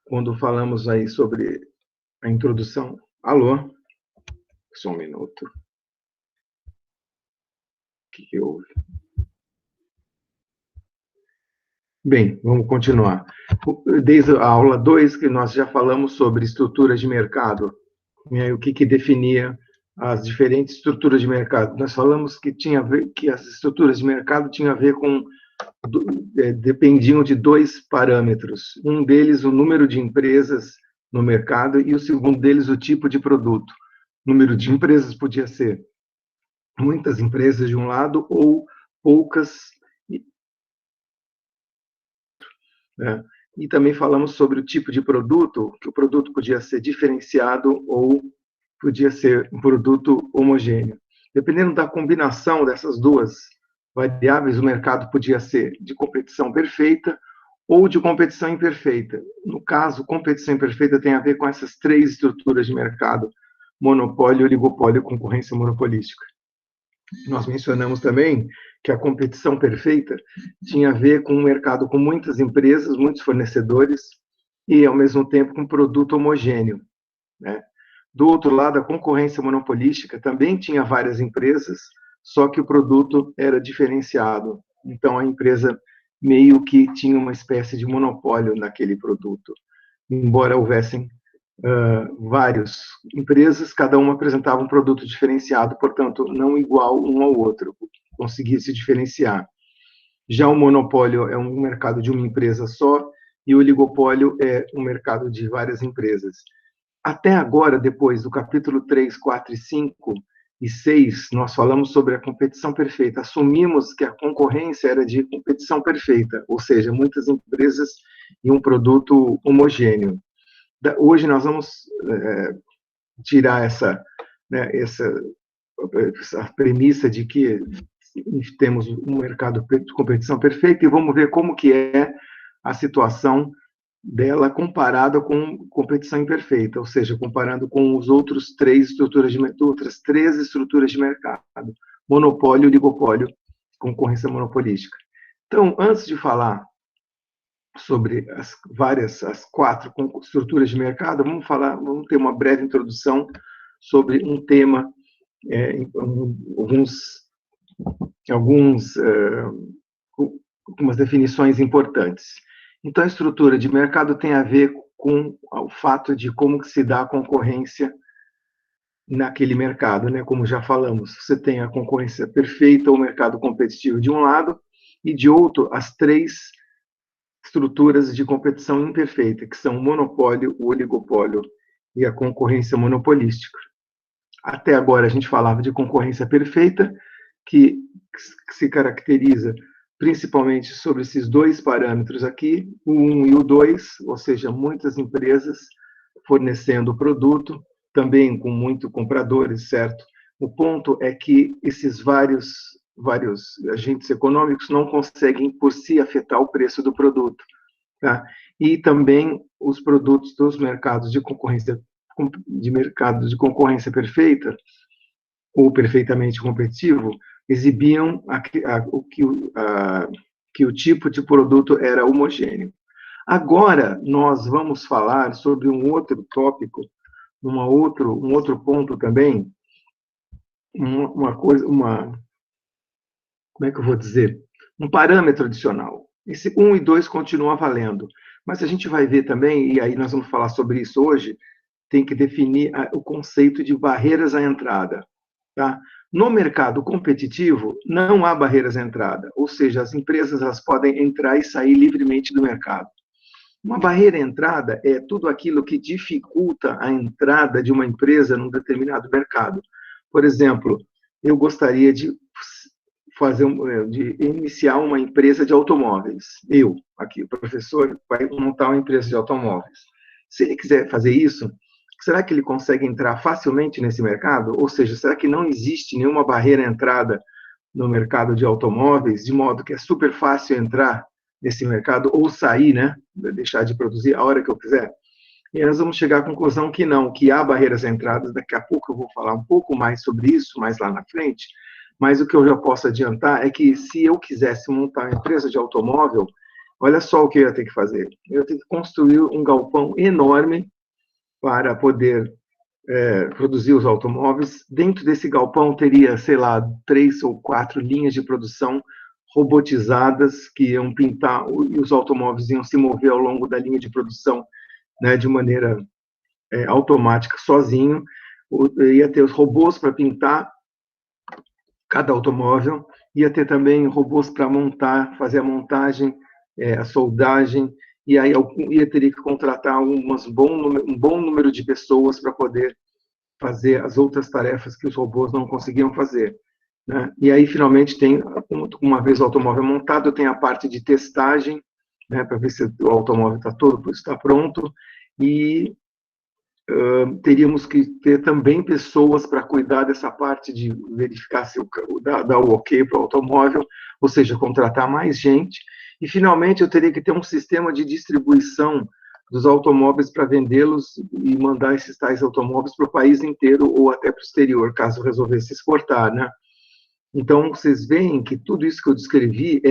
quando falamos aí sobre a introdução. Alô? Só um minuto. O que houve? Bem, vamos continuar. Desde a aula 2, que nós já falamos sobre estruturas de mercado, né, o que definia as diferentes estruturas de mercado. Nós falamos que tinha a ver, que as estruturas de mercado tinham a ver com dependiam de dois parâmetros. Um deles, o número de empresas no mercado, e o segundo deles, o tipo de produto. O número de empresas podia ser muitas empresas de um lado ou poucas, né? E também falamos sobre o tipo de produto, que o produto podia ser diferenciado ou podia ser um produto homogêneo. Dependendo da combinação dessas duas variáveis, o mercado podia ser de competição perfeita ou de competição imperfeita. No caso, competição imperfeita tem a ver com essas três estruturas de mercado: monopólio, oligopólio e concorrência monopolística. Nós mencionamos também que a competição perfeita tinha a ver com um mercado com muitas empresas, muitos fornecedores e, ao mesmo tempo, com um produto homogêneo, né? Do outro lado, a concorrência monopolística também tinha várias empresas, só que o produto era diferenciado. Então, a empresa meio que tinha uma espécie de monopólio naquele produto, embora houvessem várias empresas, cada uma apresentava um produto diferenciado, portanto, não igual um ao outro, conseguia se diferenciar. Já o monopólio é um mercado de uma empresa só, e o oligopólio é um mercado de várias empresas. Até agora, depois do capítulo 3, 4 e 5 e 6, nós falamos sobre a competição perfeita. Assumimos que a concorrência era de competição perfeita, ou seja, muitas empresas e um produto homogêneo. Hoje nós vamos tirar essa premissa de que temos um mercado de competição perfeita e vamos ver como que é a situação dela comparada com competição imperfeita, ou seja, comparando com os outras três estruturas de mercado: monopólio, oligopólio, concorrência monopolística. Então, antes de falar sobre as quatro estruturas de mercado, vamos ter uma breve introdução sobre um tema, algumas definições importantes. Então, a estrutura de mercado tem a ver com o fato de como se dá a concorrência naquele mercado, né? Como já falamos, você tem a concorrência perfeita, o mercado competitivo de um lado, e de outro, as três estruturas de competição imperfeita, que são o monopólio, o oligopólio e a concorrência monopolística. Até agora, a gente falava de concorrência perfeita, que se caracteriza principalmente sobre esses dois parâmetros aqui, o 1 e o 2, ou seja, muitas empresas fornecendo o produto, também com muitos compradores, certo? O ponto é que esses vários agentes econômicos não conseguem por si afetar o preço do produto, tá? E também os produtos dos mercados de concorrência perfeita ou perfeitamente competitivo exibiam que o tipo de produto era homogêneo. Agora nós vamos falar sobre um outro tópico, um outro ponto também, como é que eu vou dizer? Um parâmetro adicional. Esse 1 e 2 continua valendo, mas a gente vai ver também, e aí nós vamos falar sobre isso hoje, tem que definir o conceito de barreiras à entrada, tá? No mercado competitivo, não há barreiras à entrada, ou seja, as empresas elas podem entrar e sair livremente do mercado. Uma barreira à entrada é tudo aquilo que dificulta a entrada de uma empresa num determinado mercado. Por exemplo, eu gostaria de iniciar uma empresa de automóveis. Eu, aqui, o professor, vai montar uma empresa de automóveis. Se ele quiser fazer isso, será que ele consegue entrar facilmente nesse mercado? Ou seja, será que não existe nenhuma barreira à entrada no mercado de automóveis, de modo que é super fácil entrar nesse mercado ou sair, né? Deixar de produzir a hora que eu quiser? E nós vamos chegar à conclusão que não, que há barreiras à entrada. Daqui a pouco eu vou falar um pouco mais sobre isso, mais lá na frente. Mas o que eu já posso adiantar é que se eu quisesse montar uma empresa de automóvel, olha só o que eu ia ter que fazer. Eu ia ter que construir um galpão enorme para poder produzir os automóveis. Dentro desse galpão teria, sei lá, 3 ou 4 linhas de produção robotizadas que iam pintar e os automóveis iam se mover ao longo da linha de produção, né, de maneira automática, sozinho. Ia ter os robôs para pintar cada automóvel, ia ter também robôs para montar, fazer a montagem, a soldagem, e aí ia ter que contratar um bom número de pessoas para poder fazer as outras tarefas que os robôs não conseguiam fazer. Né? E aí, finalmente, tem, uma vez o automóvel montado, tem a parte de testagem, né, para ver se o automóvel está todo, está pronto, e teríamos que ter também pessoas para cuidar dessa parte de verificar se dar o ok para o automóvel, ou seja, contratar mais gente. E, finalmente, eu teria que ter um sistema de distribuição dos automóveis para vendê-los e mandar esses tais automóveis para o país inteiro ou até para o exterior, caso resolvesse exportar, né? Então, vocês veem que tudo isso que eu descrevi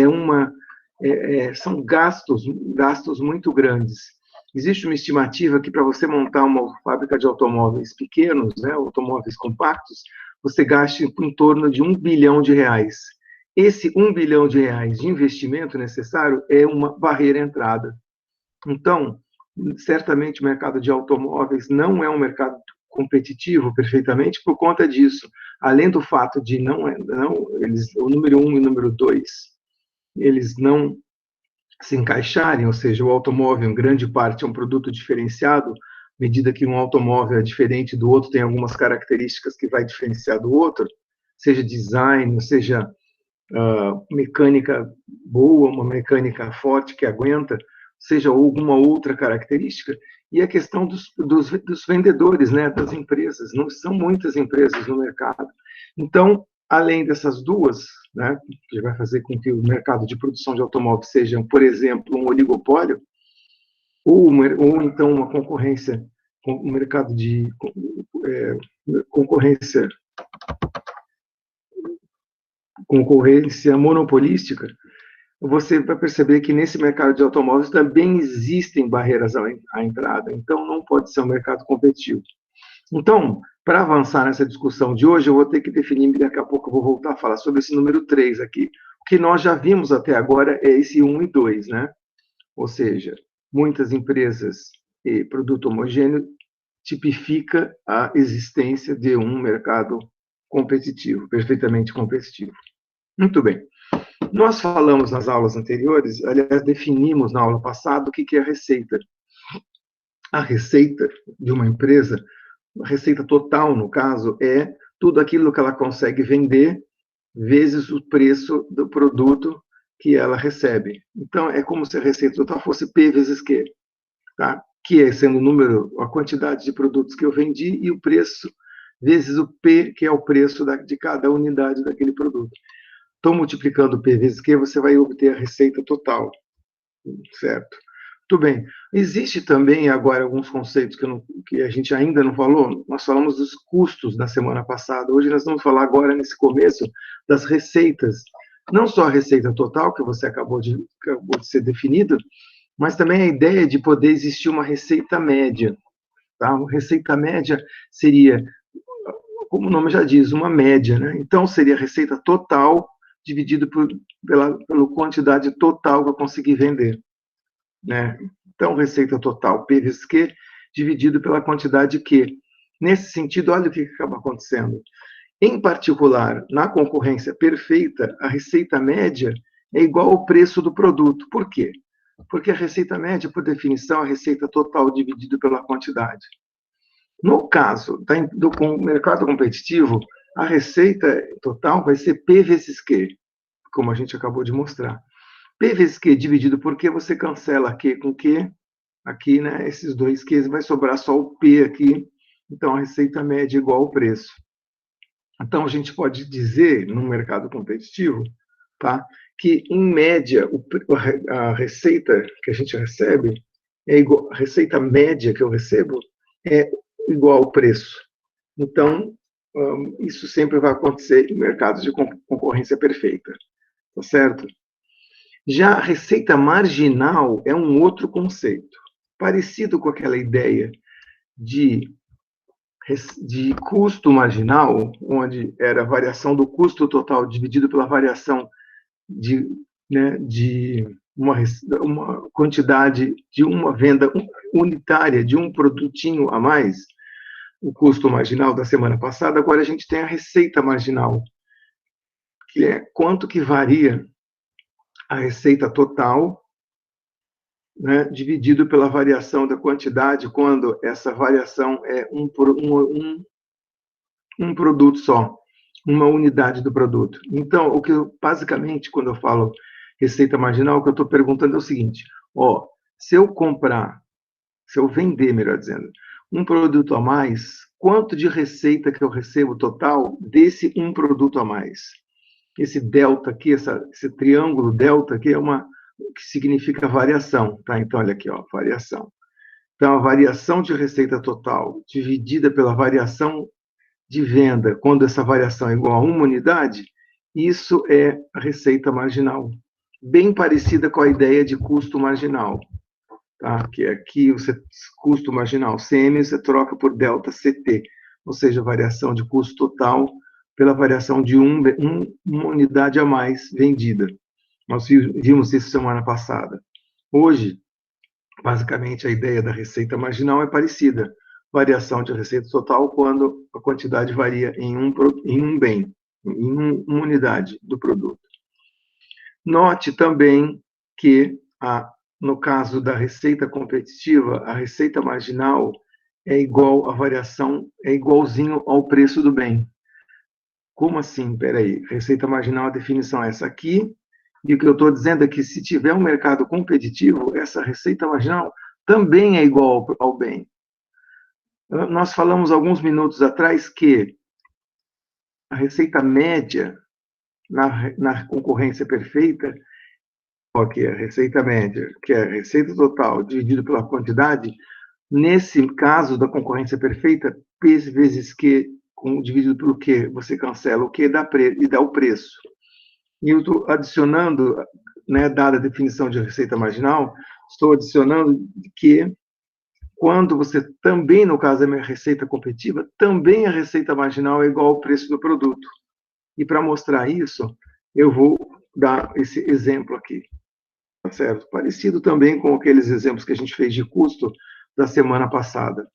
são gastos muito grandes. Existe uma estimativa que para você montar uma fábrica de automóveis pequenos, né, automóveis compactos, você gaste em torno de R$ 1 bilhão. Esse R$ 1 bilhão de investimento necessário é uma barreira à entrada. Então, certamente o mercado de automóveis não é um mercado competitivo perfeitamente por conta disso. Além do fato de o número 1 e o número 2, eles não se encaixarem, ou seja, o automóvel, em grande parte, é um produto diferenciado, à medida que um automóvel é diferente do outro, tem algumas características que vai diferenciar do outro, seja design, seja mecânica boa, uma mecânica forte que aguenta, seja alguma outra característica, e a questão dos vendedores, né, das empresas. Não são muitas empresas no mercado. Então, além dessas duas, né, que vai fazer com que o mercado de produção de automóveis seja, por exemplo, um oligopólio, ou então uma concorrência, um mercado de concorrência monopolística, você vai perceber que nesse mercado de automóveis também existem barreiras à entrada, então não pode ser um mercado competitivo. Então, para avançar nessa discussão de hoje, eu vou ter que definir, daqui a pouco eu vou voltar a falar sobre esse número 3 aqui. O que nós já vimos até agora é esse 1 e 2, né? Ou seja, muitas empresas e produto homogêneo tipifica a existência de um mercado competitivo, perfeitamente competitivo. Muito bem. Nós falamos nas aulas anteriores, aliás, definimos na aula passada o que é a receita. A receita de uma empresa, a receita total, no caso, é tudo aquilo que ela consegue vender vezes o preço do produto que ela recebe. Então, é como se a receita total fosse P vezes Q, tá? Que é sendo o número, a quantidade de produtos que eu vendi e o preço vezes o P, que é o preço de cada unidade daquele produto. Então, multiplicando P vezes Q, você vai obter a receita total, certo? Muito bem. Existe também agora alguns conceitos que a gente ainda não falou. Nós falamos dos custos na semana passada. Hoje nós vamos falar agora, nesse começo, das receitas. Não só a receita total, que você acabou de ser definida, mas também a ideia de poder existir uma receita média. Tá? Uma receita média seria, como o nome já diz, uma média. Né? Então, seria a receita total dividido pela quantidade total que eu consegui vender. Né? Então, receita total, P vezes Q, dividido pela quantidade Q. Nesse sentido, olha o que acaba acontecendo. Em particular, na concorrência perfeita, a receita média é igual ao preço do produto. Por quê? Porque a receita média, por definição, é a receita total dividido pela quantidade. No caso do mercado competitivo, a receita total vai ser P vezes Q, como a gente acabou de mostrar. P vezes Q dividido por Q, você cancela Q com Q, aqui, né, esses dois Qs, vai sobrar só o P aqui, então a receita média é igual ao preço. Então, a gente pode dizer, no mercado competitivo, tá, que, em média, a receita que a gente recebe, a receita média que eu recebo é igual ao preço. Então, isso sempre vai acontecer em mercados de concorrência perfeita, tá certo? Já a receita marginal é um outro conceito, parecido com aquela ideia de custo marginal, onde era a variação do custo total dividido pela variação de, né, de uma quantidade de uma venda unitária de um produtinho a mais, o custo marginal da semana passada. Agora a gente tem a receita marginal, que é quanto que varia a receita total, né, dividido pela variação da quantidade, quando essa variação é um produto só, uma unidade do produto. Então, o que basicamente, quando eu falo receita marginal, o que eu estou perguntando é o seguinte: ó, se eu vender, melhor dizendo, um produto a mais, quanto de receita que eu recebo total desse um produto a mais? Esse delta aqui, esse triângulo delta aqui que significa variação, tá? Então, olha aqui, ó, variação. Então, a variação de receita total dividida pela variação de venda, quando essa variação é igual a uma unidade, isso é a receita marginal. Bem parecida com a ideia de custo marginal, tá? Que aqui você custo marginal CM você troca por delta CT, ou seja, variação de custo total pela variação de uma unidade a mais vendida. Nós vimos isso semana passada. Hoje, basicamente, a ideia da receita marginal é parecida. Variação de receita total quando a quantidade varia em um bem, em uma unidade do produto. Note também que, no caso da receita competitiva, a receita marginal é igual a variação, é igualzinho ao preço do bem. Como assim? Peraí, receita marginal, a definição é essa aqui, e o que eu estou dizendo é que se tiver um mercado competitivo, essa receita marginal também é igual ao bem. Nós falamos alguns minutos atrás que a receita média na concorrência perfeita, que é a receita média, que é a receita total dividida pela quantidade, nesse caso da concorrência perfeita, P vezes Q dividido pelo Q, você cancela o Q e dá o preço. E eu estou adicionando, né, dada a definição de receita marginal, estou adicionando que quando você também, no caso da minha receita competitiva, também a receita marginal é igual ao preço do produto. E para mostrar isso, eu vou dar esse exemplo aqui, tá certo? Parecido também com aqueles exemplos que a gente fez de custo da semana passada.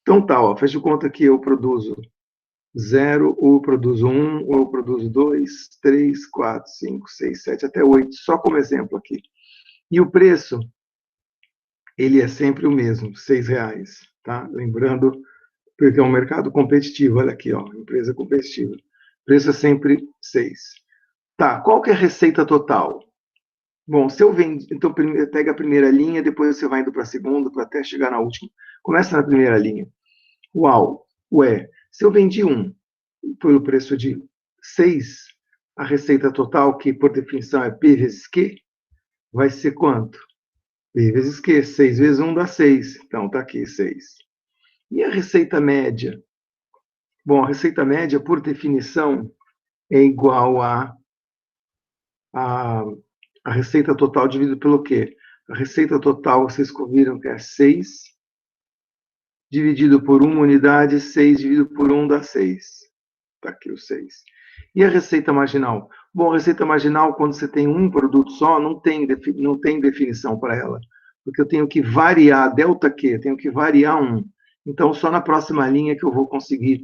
Então tá, ó, faz de conta que eu produzo 0, ou eu produzo 1, ou eu produzo 2, 3, 4, 5, 6, 7, até 8, só como exemplo aqui. E o preço, ele é sempre o mesmo, R$6, tá? Lembrando, porque é um mercado competitivo, olha aqui, ó, empresa competitiva. O preço é sempre 6. Tá, qual que é a receita total? Bom, se eu vendo, então pega a primeira linha, depois você vai indo para a segunda, para até chegar na última. Começa na primeira linha. Ué, se eu vendi pelo preço de 6, a receita total, que por definição é P vezes Q, vai ser quanto? P vezes Q, 6 vezes 1 dá 6. Então, está aqui, 6. E a receita média? Bom, a receita média, por definição, é igual a receita total dividido pelo quê? A receita total, vocês viram que é 6, dividido por uma unidade, 6 dividido por 1 dá 6. Está aqui o 6. E a receita marginal? Bom, a receita marginal, quando você tem um produto só, não tem definição para ela. Porque eu tenho que variar, delta Q, tenho que variar 1. Então, só na próxima linha que eu vou conseguir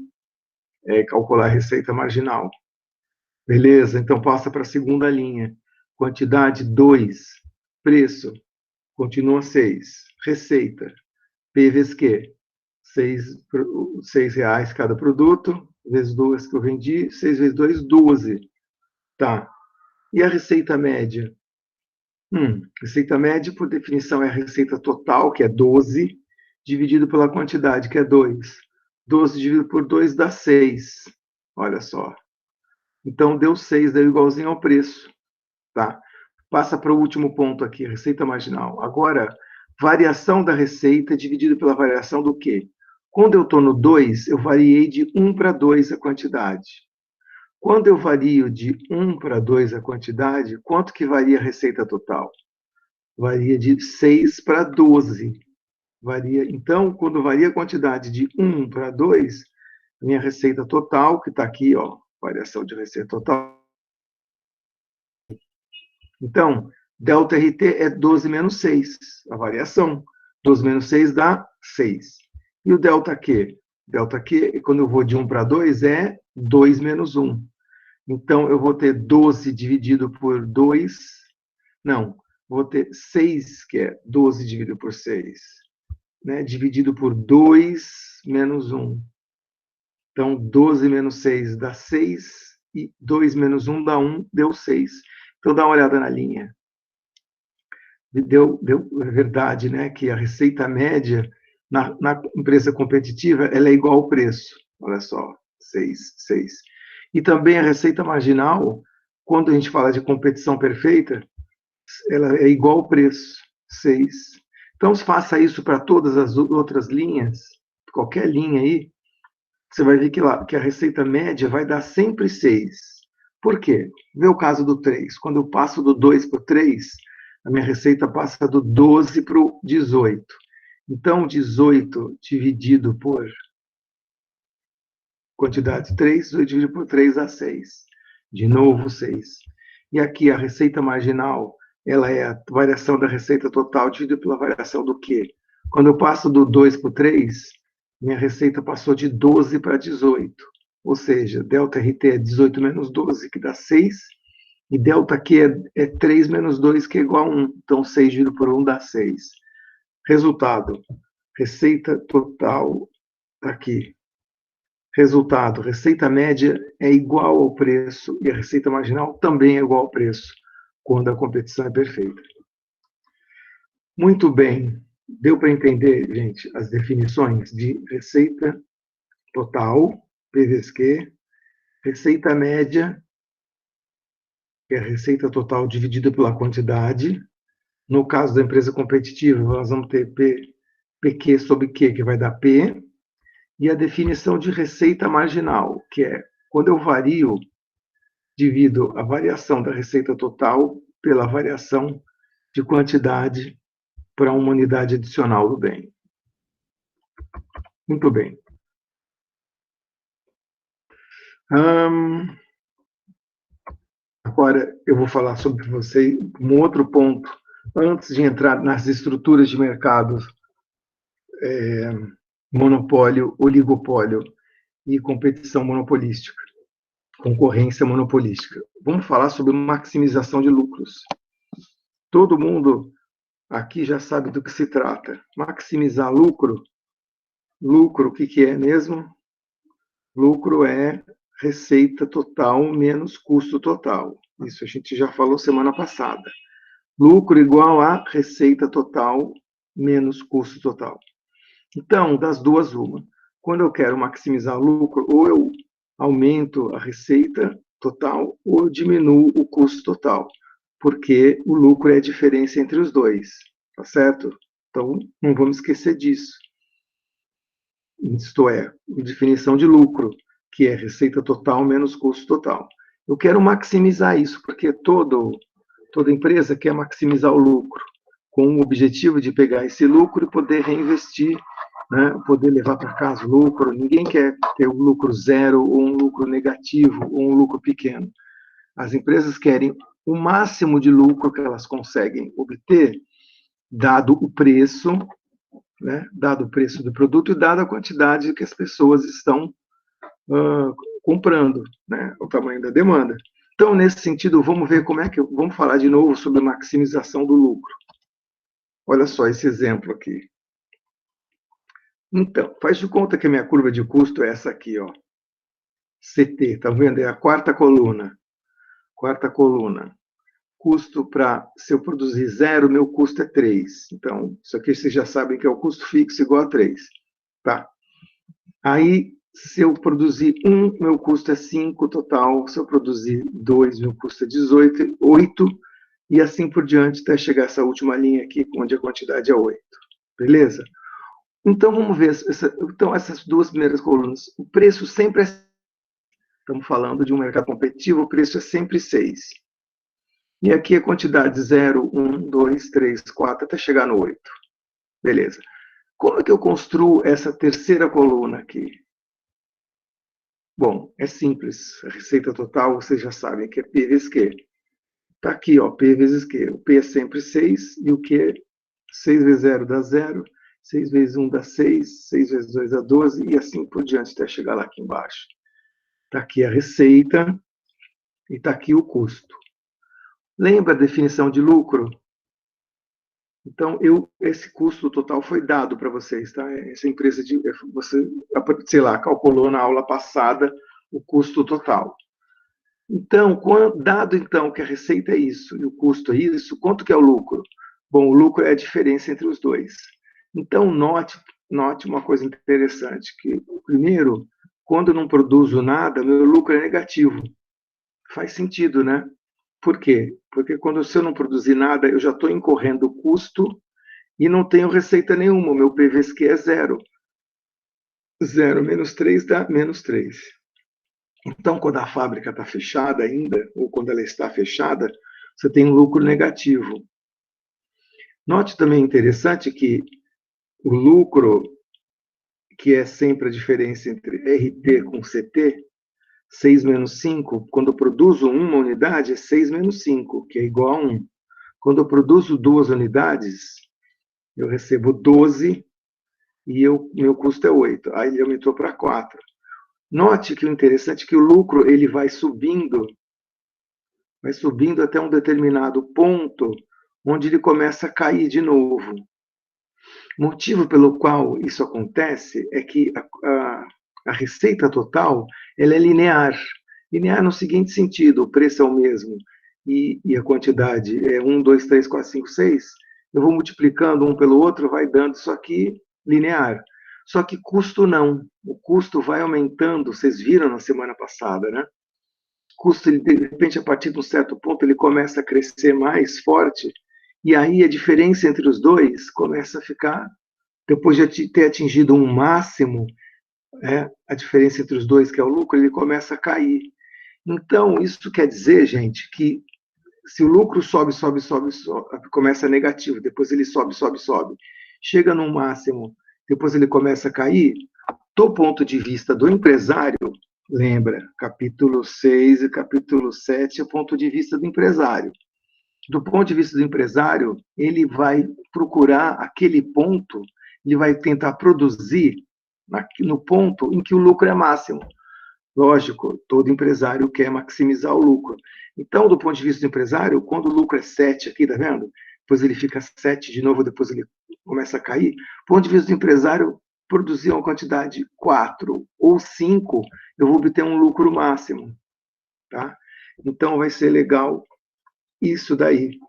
calcular a receita marginal. Beleza? Então, passa para a segunda linha. Quantidade, 2. Preço, continua 6. Receita, P vezes Q. 6 reais cada produto, vezes 2 que eu vendi, 6 vezes 2, 12. Tá. E a receita média? Receita média, por definição, é a receita total, que é 12, dividido pela quantidade, que é 2. 12 dividido por 2 dá 6. Olha só. Então, deu 6, deu igualzinho ao preço. Tá? Passa para o último ponto aqui, receita marginal. Agora, variação da receita dividido pela variação do quê? Quando eu estou no 2, eu variei de 1 para 2 a quantidade. Quando eu vario de 1 para 2 a quantidade, quanto que varia a receita total? Varia de 6 para 12. Varia. Então, quando varia a quantidade de 1 para 2, minha receita total, que está aqui, ó, variação de receita total. Então, delta RT é 12 menos 6, a variação. 12 menos 6 dá 6. E o delta Q? Delta Q, quando eu vou de 1 para 2, é 2 menos 1. Então, eu vou ter 12 dividido por 2. Não, vou ter 6, que é 12 dividido por 6. Né, dividido por 2 menos 1. Então, 12 menos 6 dá 6, e 2 menos 1 dá 1, deu 6. Então, dá uma olhada na linha. Deu verdade, né, que a receita média na empresa competitiva ela é igual ao preço. Olha só, 6, 6. E também a receita marginal, quando a gente fala de competição perfeita, ela é igual ao preço, 6. Então, faça isso para todas as outras linhas, qualquer linha aí, você vai ver que a receita média vai dar sempre 6. Por quê? Vê o caso do 3. Quando eu passo do 2 para o 3, a minha receita passa do 12 para o 18. Então, 18 dividido por quantidade 3, 18 dividido por 3 dá 6. De novo, 6. E aqui a receita marginal, ela é a variação da receita total dividida pela variação do Q. Quando eu passo do 2 para o 3, minha receita passou de 12 para 18. Ou seja, delta RT é 18 menos 12, que dá 6. E delta Q é 3 menos 2, que é igual a 1. Então, 6 dividido por 1 dá 6. Resultado, receita total, aqui. Resultado, receita média é igual ao preço e a receita marginal também é igual ao preço, quando a competição é perfeita. Muito bem. Deu para entender, gente, as definições de receita total, PVSQ, receita média, que é a receita total dividida pela quantidade. No caso da empresa competitiva, nós vamos ter PQ sobre Q, que vai dar P, e a definição de receita marginal, que é quando eu vario, divido a variação da receita total pela variação de quantidade para uma unidade adicional do bem. Muito bem. Agora eu vou falar sobre você um outro ponto, antes de entrar nas estruturas de mercado, monopólio, oligopólio e competição monopolística, concorrência monopolística. Vamos falar sobre maximização de lucros. Todo mundo aqui já sabe do que se trata. Maximizar lucro. Lucro, o que é mesmo? Lucro é receita total menos custo total. Isso a gente já falou semana passada. Lucro igual a receita total menos custo total. Então, das duas, uma. Quando eu quero maximizar lucro, ou eu aumento a receita total, ou eu diminuo o custo total, porque o lucro é a diferença entre os dois, tá certo? Então, não vamos esquecer disso. Isto é, definição de lucro, que é receita total menos custo total. Eu quero maximizar isso, porque toda empresa quer maximizar o lucro, com o objetivo de pegar esse lucro e poder reinvestir, né, poder levar para casa o lucro. Ninguém quer ter um lucro zero, ou um lucro negativo, ou um lucro pequeno. As empresas querem o máximo de lucro que elas conseguem obter, dado o preço, né, dado o preço do produto e dada a quantidade que as pessoas estão comprando, né, o tamanho da demanda. Então, nesse sentido, vamos ver vamos falar de novo sobre a maximização do lucro. Olha só esse exemplo aqui. Então, faz de conta que a minha curva de custo é essa aqui, ó. CT, tá vendo? É a quarta coluna. Quarta coluna. Custo para, se eu produzir 0, meu custo é 3. Então, isso aqui vocês já sabem que é o custo fixo igual a 3. Tá? Aí, se eu produzir 1, meu custo é 5 total. Se eu produzir 2, meu custo é 18, 8. E assim por diante, até chegar essa última linha aqui, onde a quantidade é 8. Beleza? Então, vamos ver. Então, essas duas primeiras colunas. O preço sempre é... Estamos falando de um mercado competitivo, o preço é sempre 6. E aqui a quantidade 0, 1, 2, 3, 4, até chegar no 8. Beleza. Como é que eu construo essa terceira coluna aqui? Bom, é simples. A receita total, vocês já sabem que é P vezes Q. Está aqui, ó, P vezes Q. O P é sempre 6 e o Q, 6 vezes 0 dá 0, 6 vezes 1 dá 6, 6 vezes 2 dá 12 e assim por diante até chegar lá aqui embaixo. Está aqui a receita e está aqui o custo. Lembra a definição de lucro? Então, esse custo total foi dado para vocês, tá? Essa empresa, você, sei lá, calculou na aula passada o custo total. Então, dado então que a receita é isso e o custo é isso, quanto que é o lucro? Bom, o lucro é a diferença entre os dois. Então, note uma coisa interessante, que, primeiro, quando eu não produzo nada, meu lucro é negativo. Faz sentido, né? Por quê? Porque se eu não produzir nada, eu já estou incorrendo custo e não tenho receita nenhuma. O meu PVSQ é 0. 0 menos 3 dá menos 3. Então, quando a fábrica está fechada ainda, ou quando ela está fechada, você tem um lucro negativo. Note também interessante que o lucro, que é sempre a diferença entre RT com CT, 6 menos 5, quando eu produzo uma unidade, é 6 menos 5, que é igual a 1. Quando eu produzo 2 unidades, eu recebo 12 e meu custo é 8. Aí ele aumentou para 4. Note que o interessante é que o lucro ele vai subindo até um determinado ponto, onde ele começa a cair de novo. O motivo pelo qual isso acontece é que a receita total ela é linear. Linear no seguinte sentido: o preço é o mesmo e a quantidade é 1, 2, 3, 4, 5, 6. Eu vou multiplicando um pelo outro, vai dando isso aqui linear. Só que custo não. O custo vai aumentando. Vocês viram na semana passada, né? O custo, ele, de repente, a partir de um certo ponto, ele começa a crescer mais forte. E aí a diferença entre os dois começa a ficar, depois de ter atingido um máximo, a diferença entre os dois, que é o lucro, ele começa a cair. Então, isso quer dizer, gente, que se o lucro sobe, começa negativo, depois ele sobe, chega num máximo, depois ele começa a cair, do ponto de vista do empresário, lembra, capítulo 6 e capítulo 7 é o ponto de vista do empresário. Do ponto de vista do empresário, ele vai procurar aquele ponto, ele vai tentar produzir no ponto em que o lucro é máximo. Lógico, todo empresário quer maximizar o lucro. Então, do ponto de vista do empresário, quando o lucro é 7 aqui, tá vendo? Depois ele fica 7 de novo, depois ele começa a cair. Do ponto de vista do empresário, produzir uma quantidade 4 ou 5, eu vou obter um lucro máximo. Tá? Então, vai ser legal isso daí.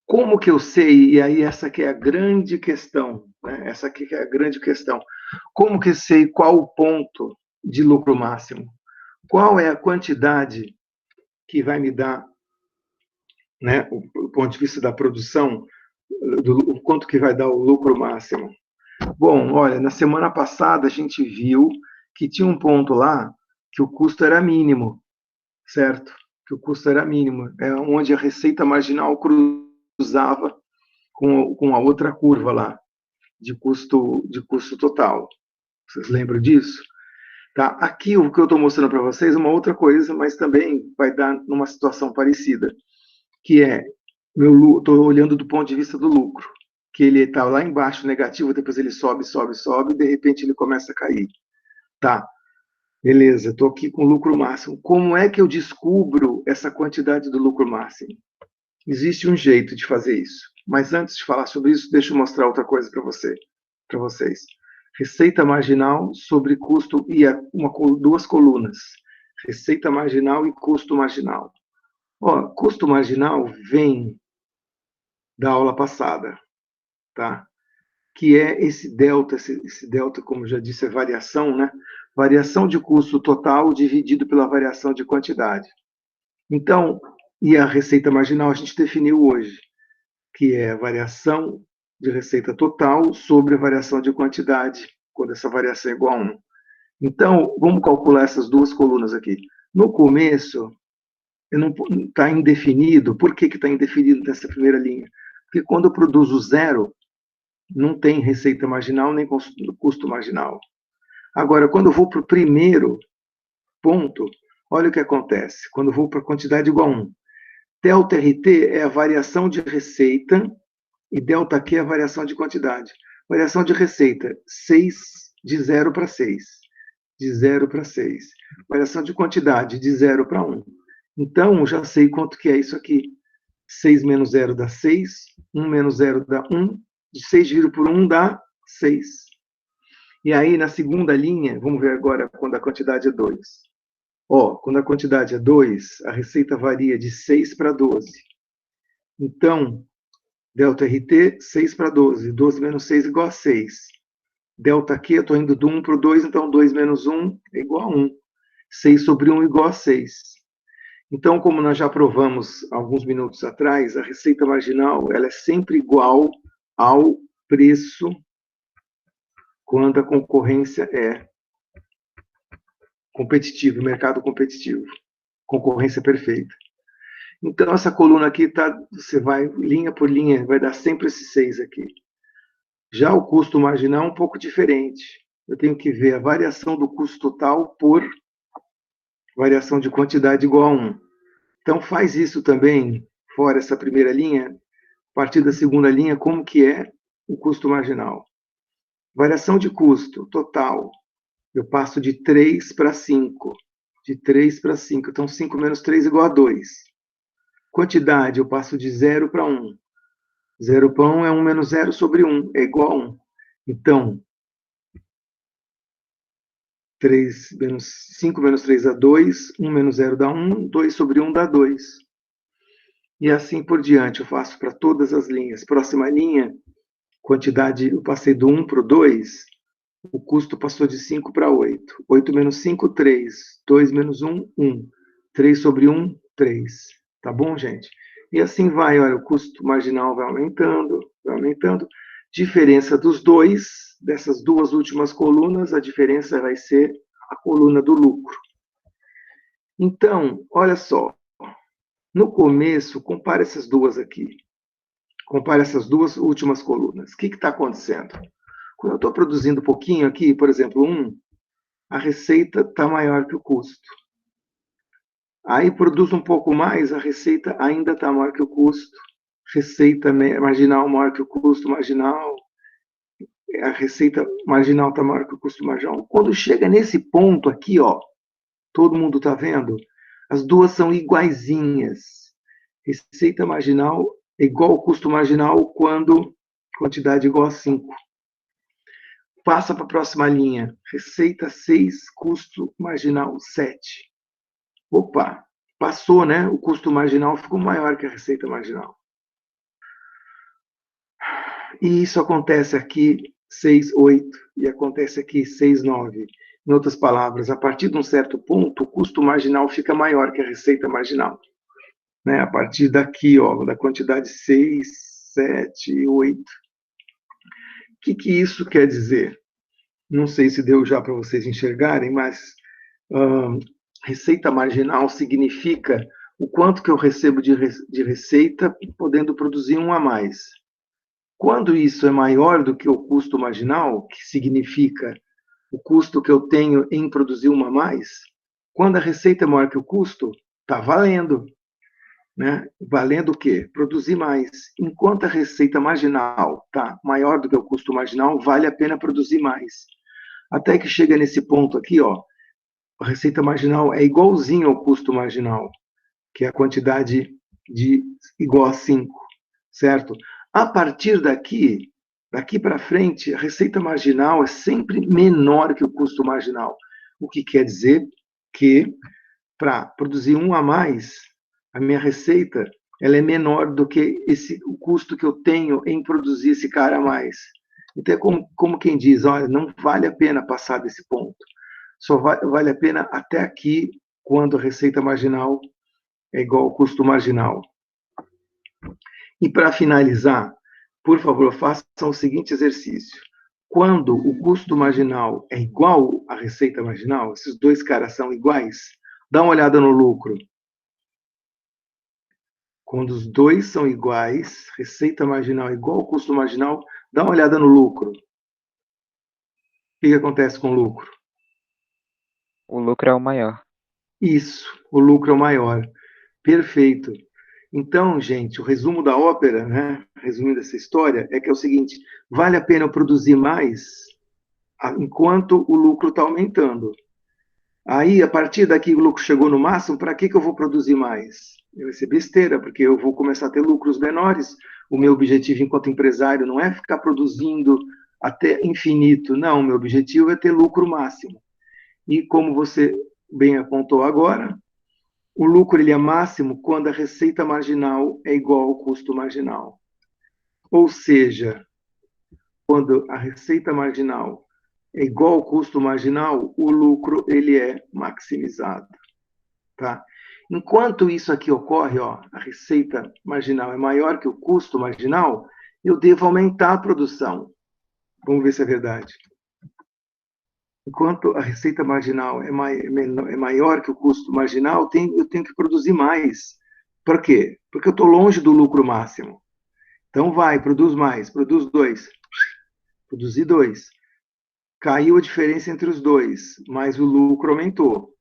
Como que eu sei? E aí essa que é a grande questão. Né? Essa aqui que é a grande questão. Como que eu sei qual o ponto de lucro máximo? Qual é a quantidade que vai me dar, né, o ponto de vista da produção, o quanto que vai dar o lucro máximo? Bom, olha, na semana passada a gente viu que tinha um ponto lá que o custo era mínimo, certo? Que o custo era mínimo, é onde a receita marginal cruzava com a outra curva lá, de custo total. Vocês lembram disso? Tá? Aqui o que eu estou mostrando para vocês é uma outra coisa, mas também vai dar numa situação parecida, que é, estou olhando do ponto de vista do lucro, que ele está lá embaixo negativo, depois ele sobe, e de repente ele começa a cair. Tá, beleza, estou aqui com o lucro máximo. Como é que eu descubro essa quantidade do lucro máximo? Existe um jeito de fazer isso, mas antes de falar sobre isso, deixa eu mostrar outra coisa para vocês. Receita marginal sobre custo e duas colunas. Receita marginal e custo marginal. Ó, custo marginal vem da aula passada, tá? Que é esse delta, como já disse, é variação, né? Variação de custo total dividido pela variação de quantidade. Então, e a receita marginal a gente definiu hoje, que é a variação de receita total sobre a variação de quantidade, quando essa variação é igual a 1. Então, vamos calcular essas duas colunas aqui. No começo, está indefinido. Por que está indefinido nessa primeira linha? Porque quando eu produzo zero, não tem receita marginal nem custo marginal. Agora, quando eu vou para o primeiro ponto, olha o que acontece. Quando eu vou para a quantidade igual a 1. Delta RT é a variação de receita e delta Q é a variação de quantidade. Variação de receita, 6 de 0 para 6. De 0 para 6. Variação de quantidade, de 0 para 1. Então, já sei quanto que é isso aqui. 6 menos 0 dá 6. 1 menos 0 dá 1. De 6 dividido por 1 dá 6. E aí, na segunda linha, vamos ver agora quando a quantidade é 2. Quando a quantidade é 2, a receita varia de 6 para 12. Então, delta RT, 6 para 12. 12 menos 6 igual a 6. Delta Q, eu estou indo do 1 para o 2, então 2 menos 1 é igual a 1. 6 sobre 1 igual a 6. Então, como nós já provamos alguns minutos atrás, a receita marginal ela é sempre igual ao preço quando a concorrência é competitiva, mercado competitivo, concorrência perfeita. Então, essa coluna aqui, você vai linha por linha, vai dar sempre esses 6 aqui. Já o custo marginal é um pouco diferente. Eu tenho que ver a variação do custo total por variação de quantidade igual a 1. Então, faz isso também, fora essa primeira linha, a partir da segunda linha, como que é o custo marginal. Variação de custo total, eu passo de 3 para 5. De 3 para 5. Então, 5 menos 3 igual a 2. Quantidade, eu passo de 0 para 1. 0 para 1 é 1 menos 0 sobre 1, é igual a 1. Então, 5 menos 3 dá 2, 1 menos 0 dá 1, 2 sobre 1 dá 2. E assim por diante, eu faço para todas as linhas. Próxima linha, quantidade, eu passei do 1 para o 2, o custo passou de 5 para 8. 8 menos 5, 3. 2 menos 1, 1. 3 sobre 1, 3. Tá bom, gente? E assim vai, olha, o custo marginal vai aumentando, vai aumentando. Diferença dos dois, dessas duas últimas colunas, a diferença vai ser a coluna do lucro. Então, olha só, no começo, compare essas duas aqui. Compare essas duas últimas colunas. O que está acontecendo? Quando eu estou produzindo pouquinho aqui, por exemplo, a receita está maior que o custo. Aí produz um pouco mais, a receita ainda está maior que o custo. Receita marginal maior que o custo marginal. A receita marginal está maior que o custo marginal. Quando chega nesse ponto aqui, todo mundo está vendo? As duas são iguaizinhas. Receita marginal é igual ao custo marginal quando quantidade igual a 5. Passa para a próxima linha. Receita 6, custo marginal 7. Opa, passou, né? O custo marginal ficou maior que a receita marginal. E isso acontece aqui 6, 8, e acontece aqui 6, 9. Em outras palavras, a partir de um certo ponto, o custo marginal fica maior que a receita marginal. Né? A partir daqui, da quantidade 6, 7, 8. O que isso quer dizer? Não sei se deu já para vocês enxergarem, mas receita marginal significa o quanto que eu recebo de receita podendo produzir um a mais. Quando isso é maior do que o custo marginal, que significa o custo que eu tenho em produzir uma a mais, quando a receita é maior que o custo, está valendo. Né? Valendo o quê? Produzir mais. Enquanto a receita marginal está maior do que o custo marginal, vale a pena produzir mais. Até que chega nesse ponto aqui, a receita marginal é igualzinho ao custo marginal, que é a quantidade de igual a 5, certo? A partir daqui para frente, a receita marginal é sempre menor que o custo marginal, o que quer dizer que para produzir um a mais, a minha receita ela é menor do que o custo que eu tenho em produzir esse cara a mais. Então, é como quem diz, olha, não vale a pena passar desse ponto. Só vale a pena até aqui, quando a receita marginal é igual ao custo marginal. E para finalizar, por favor, façam o seguinte exercício. quando o custo marginal é igual à receita marginal, esses dois caras são iguais, dá uma olhada no lucro. Quando os dois são iguais, receita marginal é igual ao custo marginal, dá uma olhada no lucro. O que acontece com o lucro? O lucro é o maior. Isso, o lucro é o maior. Perfeito. Então, gente, o resumo da ópera, né, resumindo essa história, é que é o seguinte: vale a pena eu produzir mais enquanto o lucro está aumentando. Aí, a partir daqui, o lucro chegou no máximo, para que eu vou produzir mais? Vai ser besteira, porque eu vou começar a ter lucros menores. O meu objetivo enquanto empresário não é ficar produzindo até infinito, não. O meu objetivo é ter lucro máximo. E como você bem apontou agora, o lucro ele é máximo quando a receita marginal é igual ao custo marginal. Ou seja, quando a receita marginal é igual ao custo marginal, o lucro ele é maximizado, tá? Enquanto isso aqui ocorre, ó, a receita marginal é maior que o custo marginal, eu devo aumentar a produção. Vamos ver se é verdade. Enquanto a receita marginal é maior que o custo marginal, eu tenho que produzir mais. Por quê? Porque eu estou longe do lucro máximo. Então vai, produz mais, produz dois. Produzi dois. Caiu a diferença entre os dois, mas o lucro aumentou.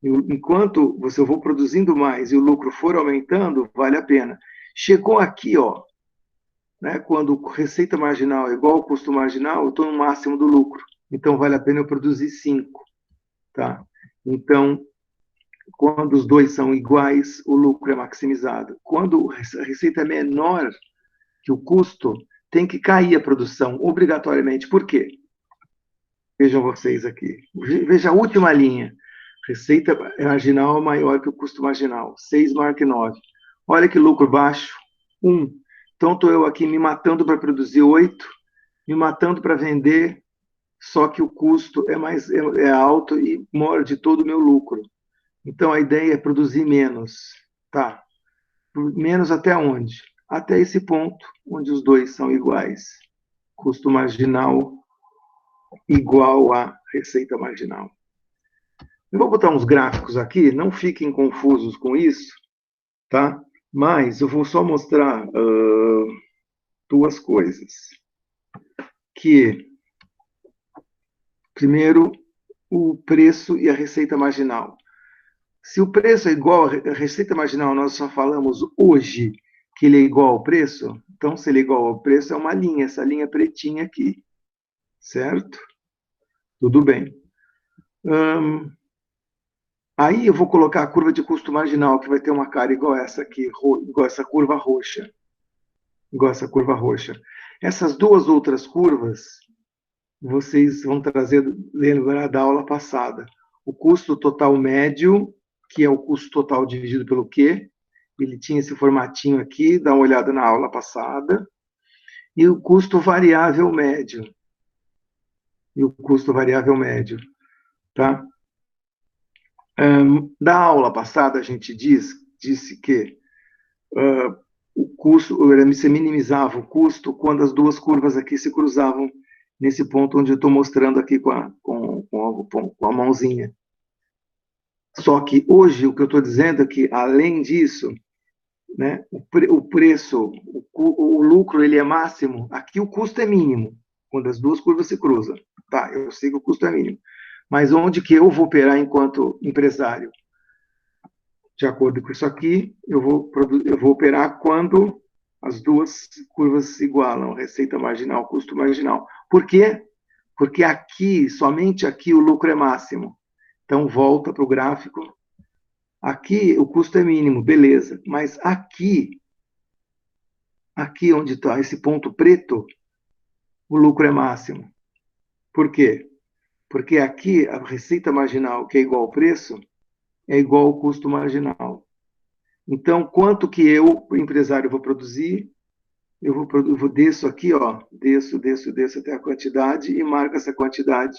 Enquanto você for produzindo mais e o lucro for aumentando, vale a pena. Chegou aqui, ó, né, quando receita marginal é igual ao custo marginal, eu estou no máximo do lucro. Então vale a pena eu produzir 5. Tá? Então, quando os dois são iguais, o lucro é maximizado. Quando a receita é menor que o custo, tem que cair a produção, obrigatoriamente. Por quê? Vejam vocês aqui. Veja a última linha. Receita marginal maior que o custo marginal. 6 maior que 9. Olha que lucro baixo. 1. Então, estou eu aqui me matando para produzir 8, me matando para vender, só que o custo é alto e morde todo o meu lucro. Então, a ideia é produzir menos. Tá. Menos até onde? Até esse ponto, onde os dois são iguais. Custo marginal igual a receita marginal. Eu vou botar uns gráficos aqui, não fiquem confusos com isso, tá? Mas eu vou só mostrar duas coisas. Que, primeiro, o preço e a receita marginal. Se o preço é igual à receita marginal, nós só falamos hoje que ele é igual ao preço, então se ele é igual ao preço, é uma linha, essa linha pretinha aqui, certo? Tudo bem. Aí eu vou colocar a curva de custo marginal, que vai ter uma cara igual essa aqui, igual essa curva roxa. Igual essa curva roxa. Essas duas outras curvas, vocês vão trazer, lembrar da aula passada. O custo total médio, que é o custo total dividido pelo Q, ele tinha esse formatinho aqui, dá uma olhada na aula passada. E o custo variável médio. E o custo variável médio, tá? Da aula passada, a gente disse que o custo, você minimizava o custo quando as duas curvas aqui se cruzavam nesse ponto onde eu estou mostrando aqui com a mãozinha. Só que hoje o que eu estou dizendo é que, além disso, né, o preço, o lucro ele é máximo, aqui o custo é mínimo, quando as duas curvas se cruzam. Tá, eu sei que o custo é mínimo. Mas onde que eu vou operar enquanto empresário? De acordo com isso aqui, eu vou operar quando as duas curvas se igualam, receita marginal, custo marginal. Por quê? Porque aqui, somente aqui, o lucro é máximo. Então, volta para o gráfico. Aqui, o custo é mínimo, beleza. Mas aqui onde está esse ponto preto, o lucro é máximo. Por quê? Porque aqui, a receita marginal, que é igual ao preço, é igual ao custo marginal. Então, quanto que eu, empresário, vou produzir? Eu vou desço aqui, ó, desço até a quantidade e marco essa quantidade.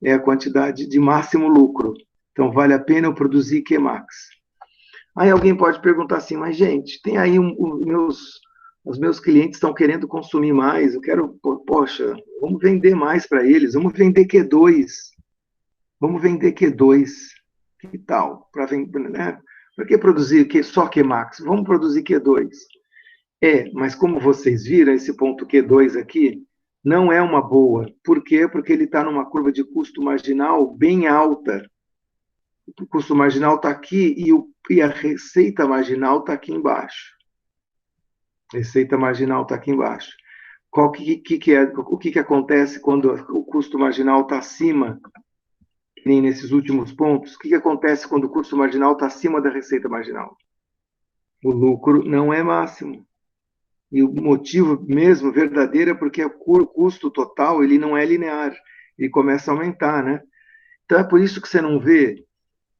É a quantidade de máximo lucro. Então, vale a pena eu produzir Qmax. Aí alguém pode perguntar assim, mas gente, tem aí meus Os meus clientes estão querendo consumir mais, eu quero, poxa, vamos vender mais para eles, vamos vender Q2, vamos vender Q2, que tal? Para vender, né? Para que produzir só Qmax? Vamos produzir Q2. Mas como vocês viram, esse ponto Q2 aqui não é uma boa. Por quê? Porque ele está numa curva de custo marginal bem alta. O custo marginal está aqui e a receita marginal está aqui embaixo. Receita marginal está aqui embaixo. O que acontece quando o custo marginal está acima, nem nesses últimos pontos? O que acontece quando o custo marginal está acima da receita marginal? O lucro não é máximo. E o motivo mesmo verdadeiro é porque o custo total ele não é linear, ele começa a aumentar, né? Então é por isso que você não vê,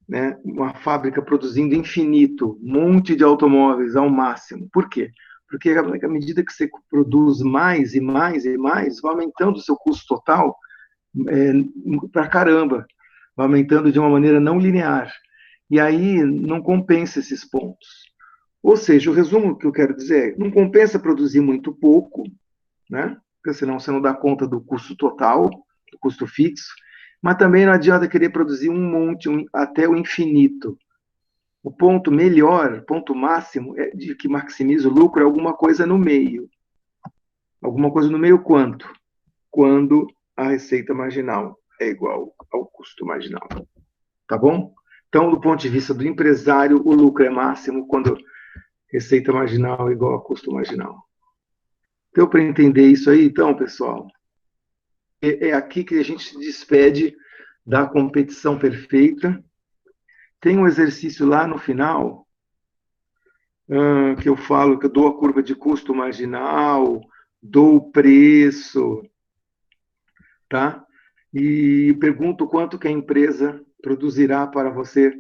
né, uma fábrica produzindo infinito, um monte de automóveis ao máximo. Por quê? Porque à medida que você produz mais e mais e mais, vai aumentando o seu custo total para caramba, vai aumentando de uma maneira não linear. E aí não compensa esses pontos. Ou seja, o resumo que eu quero dizer é, não compensa produzir muito pouco, né? Porque senão você não dá conta do custo total, do custo fixo, mas também não adianta querer produzir um monte até o infinito. O ponto melhor, ponto máximo, de que maximiza o lucro é alguma coisa no meio. Alguma coisa no meio quanto? Quando a receita marginal é igual ao custo marginal. Tá bom? Então, do ponto de vista do empresário, o lucro é máximo quando receita marginal é igual a custo marginal. Deu para entender isso aí, então, pessoal? É aqui que a gente se despede da competição perfeita. Tem um exercício lá no final, que eu falo que eu dou a curva de custo marginal, dou o preço, tá? E pergunto quanto que a empresa produzirá para você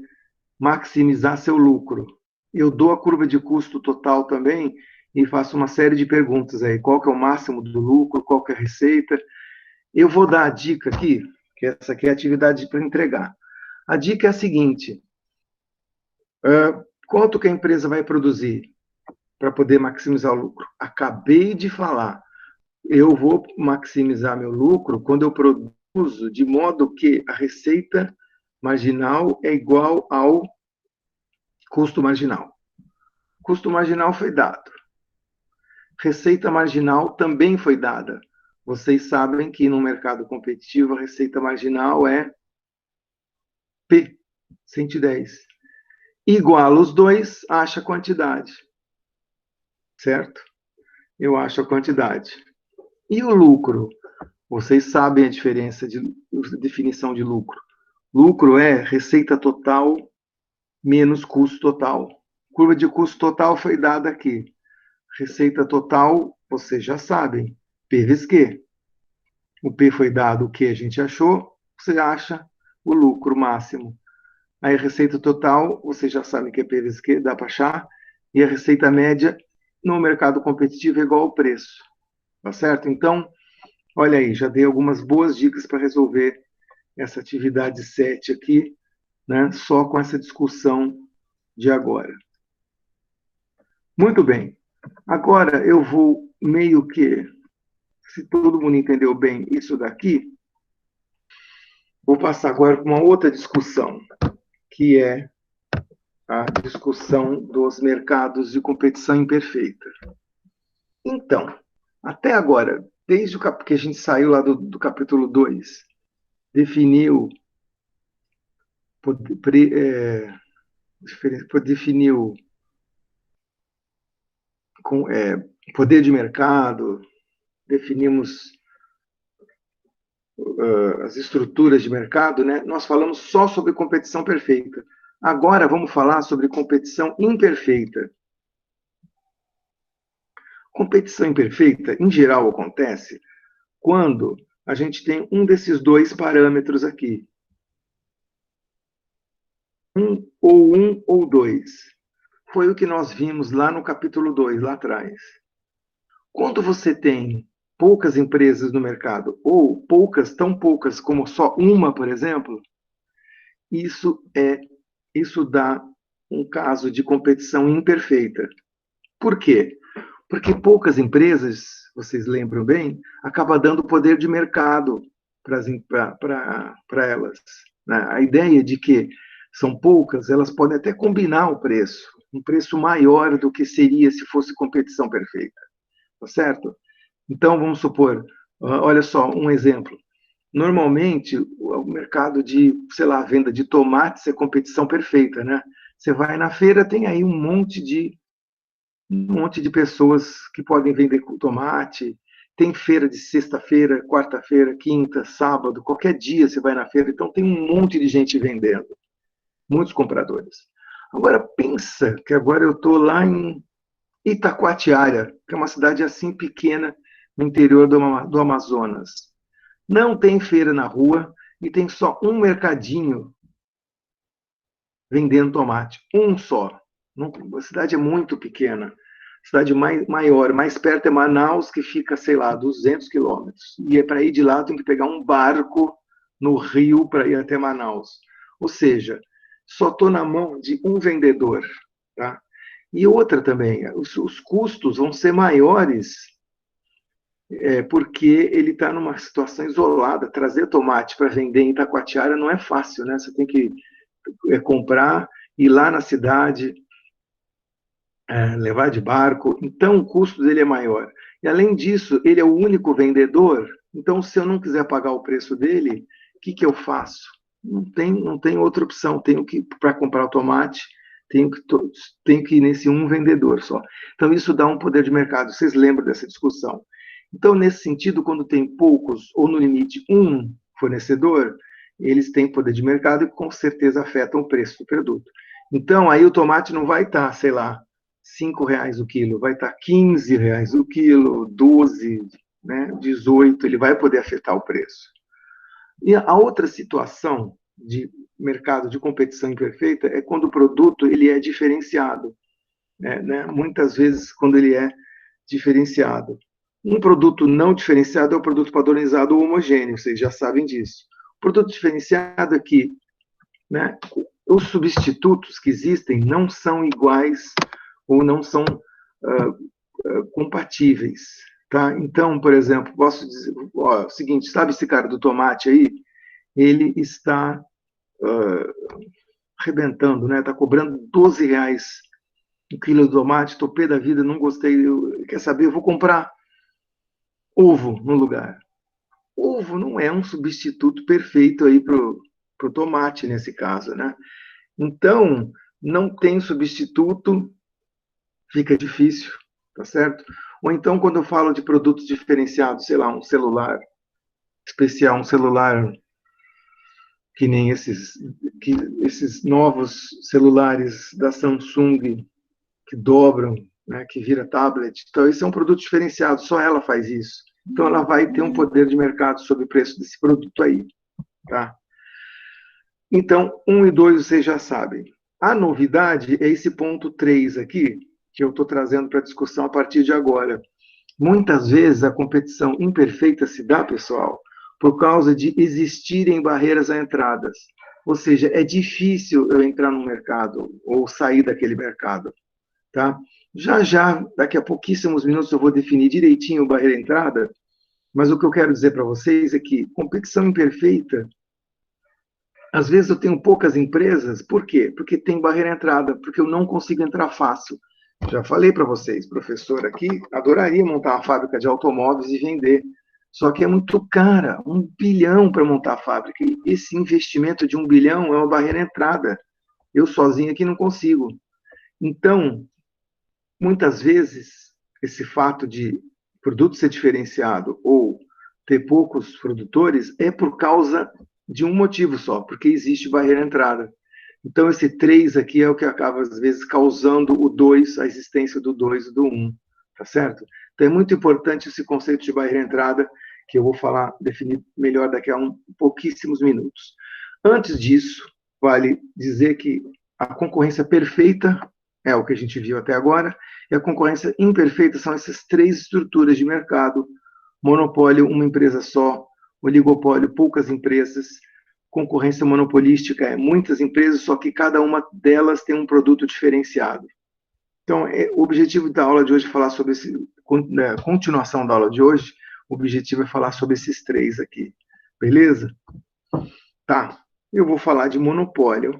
maximizar seu lucro. Eu dou a curva de custo total também e faço uma série de perguntas aí. Qual que é o máximo do lucro? Qual que é a receita? Eu vou dar a dica aqui, que essa aqui é a atividade para entregar. A dica é a seguinte: quanto que a empresa vai produzir para poder maximizar o lucro? Acabei de falar. Eu vou maximizar meu lucro quando eu produzo de modo que a receita marginal é igual ao custo marginal. Custo marginal foi dado. Receita marginal também foi dada. Vocês sabem que no mercado competitivo a receita marginal é P, 110. Iguala os dois, acha a quantidade. Certo? Eu acho a quantidade. E o lucro? Vocês sabem a diferença de definição de lucro. Lucro é receita total menos custo total. Curva de custo total foi dada aqui. Receita total, vocês já sabem, P vezes Q. O P foi dado o que a gente achou, você acha o lucro máximo. Aí a receita total, vocês já sabem que é P vezes Q, dá para achar. E a receita média no mercado competitivo é igual ao preço. Tá certo? Então, olha aí, já dei algumas boas dicas para resolver essa atividade 7 aqui, né? Só com essa discussão de agora. Muito bem. Agora eu vou meio que, se todo mundo entendeu bem isso daqui, vou passar agora para uma outra discussão, que é a discussão dos mercados de competição imperfeita. Então, até agora, desde que a gente saiu lá do capítulo 2, definiu, definiu poder de mercado, definimos as estruturas de mercado, né? Nós falamos só sobre competição perfeita. Agora vamos falar sobre competição imperfeita. Competição imperfeita, em geral, acontece quando a gente tem um desses dois parâmetros aqui. Um ou dois. Foi o que nós vimos lá no capítulo 2, lá atrás. Quando você tem poucas empresas no mercado, ou poucas, tão poucas como só uma, por exemplo, isso dá um caso de competição imperfeita. Por quê? Porque poucas empresas, vocês lembram bem, acaba dando poder de mercado para elas. Né? A ideia de que são poucas, elas podem até combinar o preço, um preço maior do que seria se fosse competição perfeita. Tá certo? Então, vamos supor, olha só, um exemplo. Normalmente, o mercado de, sei lá, venda de tomates é competição perfeita, né? Você vai na feira, tem aí um monte de pessoas que podem vender com tomate. Tem feira de sexta-feira, quarta-feira, quinta, sábado, qualquer dia você vai na feira, então tem um monte de gente vendendo, muitos compradores. Agora pensa que agora eu estou lá em Itacoatiara, que é uma cidade assim pequena no interior do Amazonas. Não tem feira na rua e tem só um mercadinho vendendo tomate. Um só. A cidade é muito pequena. A cidade maior, mais perto é Manaus, que fica, sei lá, 200 quilômetros. E para ir de lá tem que pegar um barco no rio para ir até Manaus. Ou seja, só estou na mão de um vendedor. Tá? E outra também, os custos vão ser maiores porque ele está numa situação isolada. Trazer tomate para vender em Itacoatiara não é fácil, né? Você tem que comprar, ir lá na cidade, levar de barco, então o custo dele é maior. E além disso, ele é o único vendedor, então se eu não quiser pagar o preço dele, o que eu faço? Não tem outra opção, tenho que, para comprar o tomate, tenho que ir nesse um vendedor só. Então isso dá um poder de mercado, vocês lembram dessa discussão. Então, nesse sentido, quando tem poucos, ou no limite um fornecedor, eles têm poder de mercado e com certeza afetam o preço do produto. Então, aí o tomate não vai estar, sei lá, R$ 5 o quilo, vai estar R$ 15 o quilo, 12, né, 18, ele vai poder afetar o preço. E a outra situação de mercado de competição imperfeita é quando o produto ele é diferenciado. Né? Muitas vezes, quando ele é diferenciado. Um produto não diferenciado é o produto padronizado ou homogêneo, vocês já sabem disso. O produto diferenciado é que, né, os substitutos que existem não são iguais ou não são compatíveis. Tá? Então, por exemplo, posso dizer o seguinte, sabe esse cara do tomate aí? Ele está arrebentando, né? Está cobrando R$ 12 um quilo de tomate, estou pé da vida, não gostei. Quer saber? Eu vou comprar ovo no lugar. Ovo não é um substituto perfeito aí para o tomate, nesse caso, né? Então, não tem substituto, fica difícil, tá certo? Ou então, quando eu falo de produtos diferenciados, sei lá, um celular especial, um celular que nem esses novos celulares da Samsung que dobram, né, que vira tablet. Então, esse é um produto diferenciado, só ela faz isso. Então, ela vai ter um poder de mercado sobre o preço desse produto aí. Tá? Então, 1 e 2 vocês já sabem. A novidade é esse ponto 3 aqui, que eu estou trazendo para discussão a partir de agora. Muitas vezes a competição imperfeita se dá, pessoal, por causa de existirem barreiras à entradas. Ou seja, é difícil eu entrar no mercado ou sair daquele mercado. Tá? Já, daqui a pouquíssimos minutos, eu vou definir direitinho o barreira à entrada, mas o que eu quero dizer para vocês é que competição imperfeita, às vezes eu tenho poucas empresas, por quê? Porque tem barreira à entrada, porque eu não consigo entrar fácil. Já falei para vocês, professor aqui, adoraria montar uma fábrica de automóveis e vender, só que é muito cara, 1 bilhão para montar a fábrica, e esse investimento de 1 bilhão é uma barreira à entrada. Eu sozinho aqui não consigo. Então, muitas vezes, esse fato de produto ser diferenciado ou ter poucos produtores é por causa de um motivo só, porque existe barreira à entrada. Então, esse 3 aqui é o que acaba, às vezes, causando o 2, a existência do 2 e do 1, tá certo? Então, é muito importante esse conceito de barreira à entrada, que eu vou definir melhor daqui a pouquíssimos minutos. Antes disso, vale dizer que a concorrência perfeita é o que a gente viu até agora, e a concorrência imperfeita são essas 3 estruturas de mercado: monopólio, uma empresa só; oligopólio, poucas empresas; concorrência monopolística, muitas empresas, só que cada uma delas tem um produto diferenciado. Então, o objetivo da aula de hoje é falar sobre continuação da aula de hoje, o objetivo é falar sobre esses três aqui, beleza? Tá, eu vou falar de monopólio,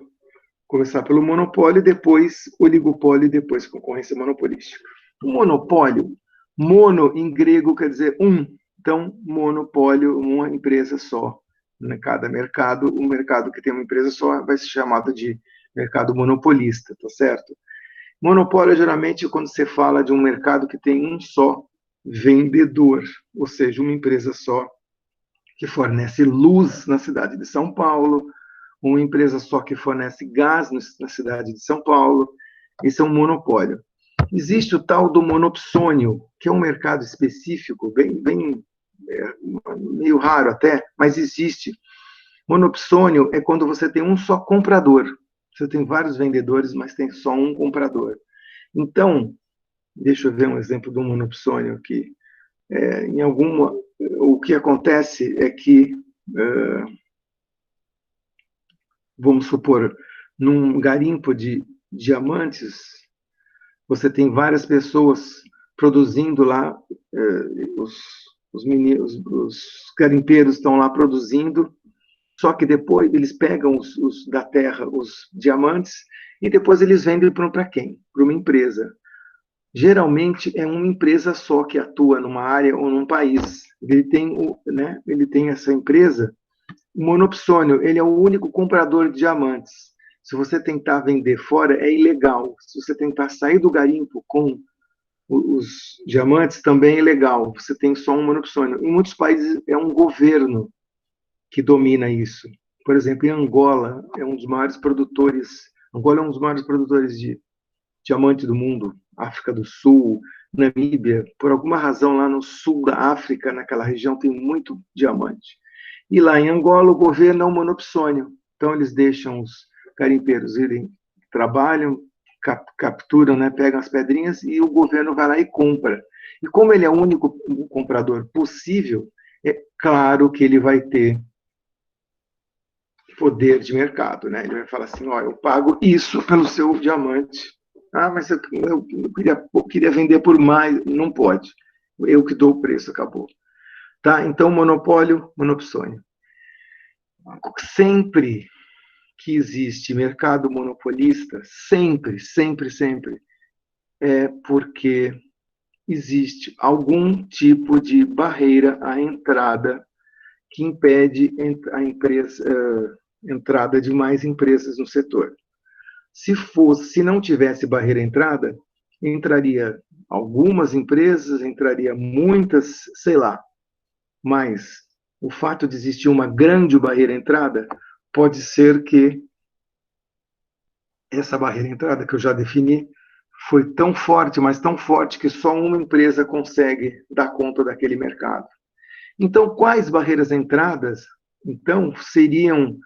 começar pelo monopólio, depois oligopólio e depois concorrência monopolística. O monopólio, mono em grego quer dizer um, então monopólio, uma empresa só. Em cada mercado, um mercado que tem uma empresa só vai ser chamado de mercado monopolista, tá certo? Monopólio, geralmente, quando você fala de um mercado que tem um só vendedor, ou seja, uma empresa só que fornece luz na cidade de São Paulo, uma empresa só que fornece gás na cidade de São Paulo. Isso é um monopólio. Existe o tal do monopsônio, que é um mercado específico, meio raro até, mas existe. Monopsônio é quando você tem um só comprador. Você tem vários vendedores, mas tem só um comprador. Então, deixa eu ver um exemplo de um monopsônio aqui. O que acontece é que, vamos supor, num garimpo de diamantes, você tem várias pessoas produzindo lá, os garimpeiros estão lá produzindo, só que depois eles pegam da terra os diamantes e depois eles vendem para quem? Para uma empresa. Geralmente é uma empresa só que atua numa área ou num país. Ele tem essa empresa, o monopsônio, ele é o único comprador de diamantes. Se você tentar vender fora, é ilegal. Se você tentar sair do garimpo com os diamantes, também é ilegal. Você tem só um monopsônio. Em muitos países é um governo que domina isso. Por exemplo, em Angola, Angola é um dos maiores produtores de diamante do mundo, África do Sul, Namíbia, por alguma razão lá no sul da África, naquela região, tem muito diamante. E lá em Angola, o governo é um monopsônio. Então, eles deixam os garimpeiros irem, trabalham, capturam, né, pegam as pedrinhas e o governo vai lá e compra. E como ele é o único comprador possível, é claro que ele vai ter poder de mercado, né? Ele vai falar assim, ó, eu pago isso pelo seu diamante. Ah, mas eu queria vender por mais. Não pode. Eu que dou o preço, acabou. Tá? Então, monopólio, monopsônio. Sempre que existe mercado monopolista, sempre, sempre, sempre, é porque existe algum tipo de barreira à entrada que impede a entrada de mais empresas no setor. Se não tivesse barreira à entrada, entraria algumas empresas, entraria muitas, sei lá, mas o fato de existir uma grande barreira à entrada pode ser que essa barreira à entrada que eu já defini foi tão forte, mas tão forte que só uma empresa consegue dar conta daquele mercado. Então, quais barreiras à entradas, então, seriam,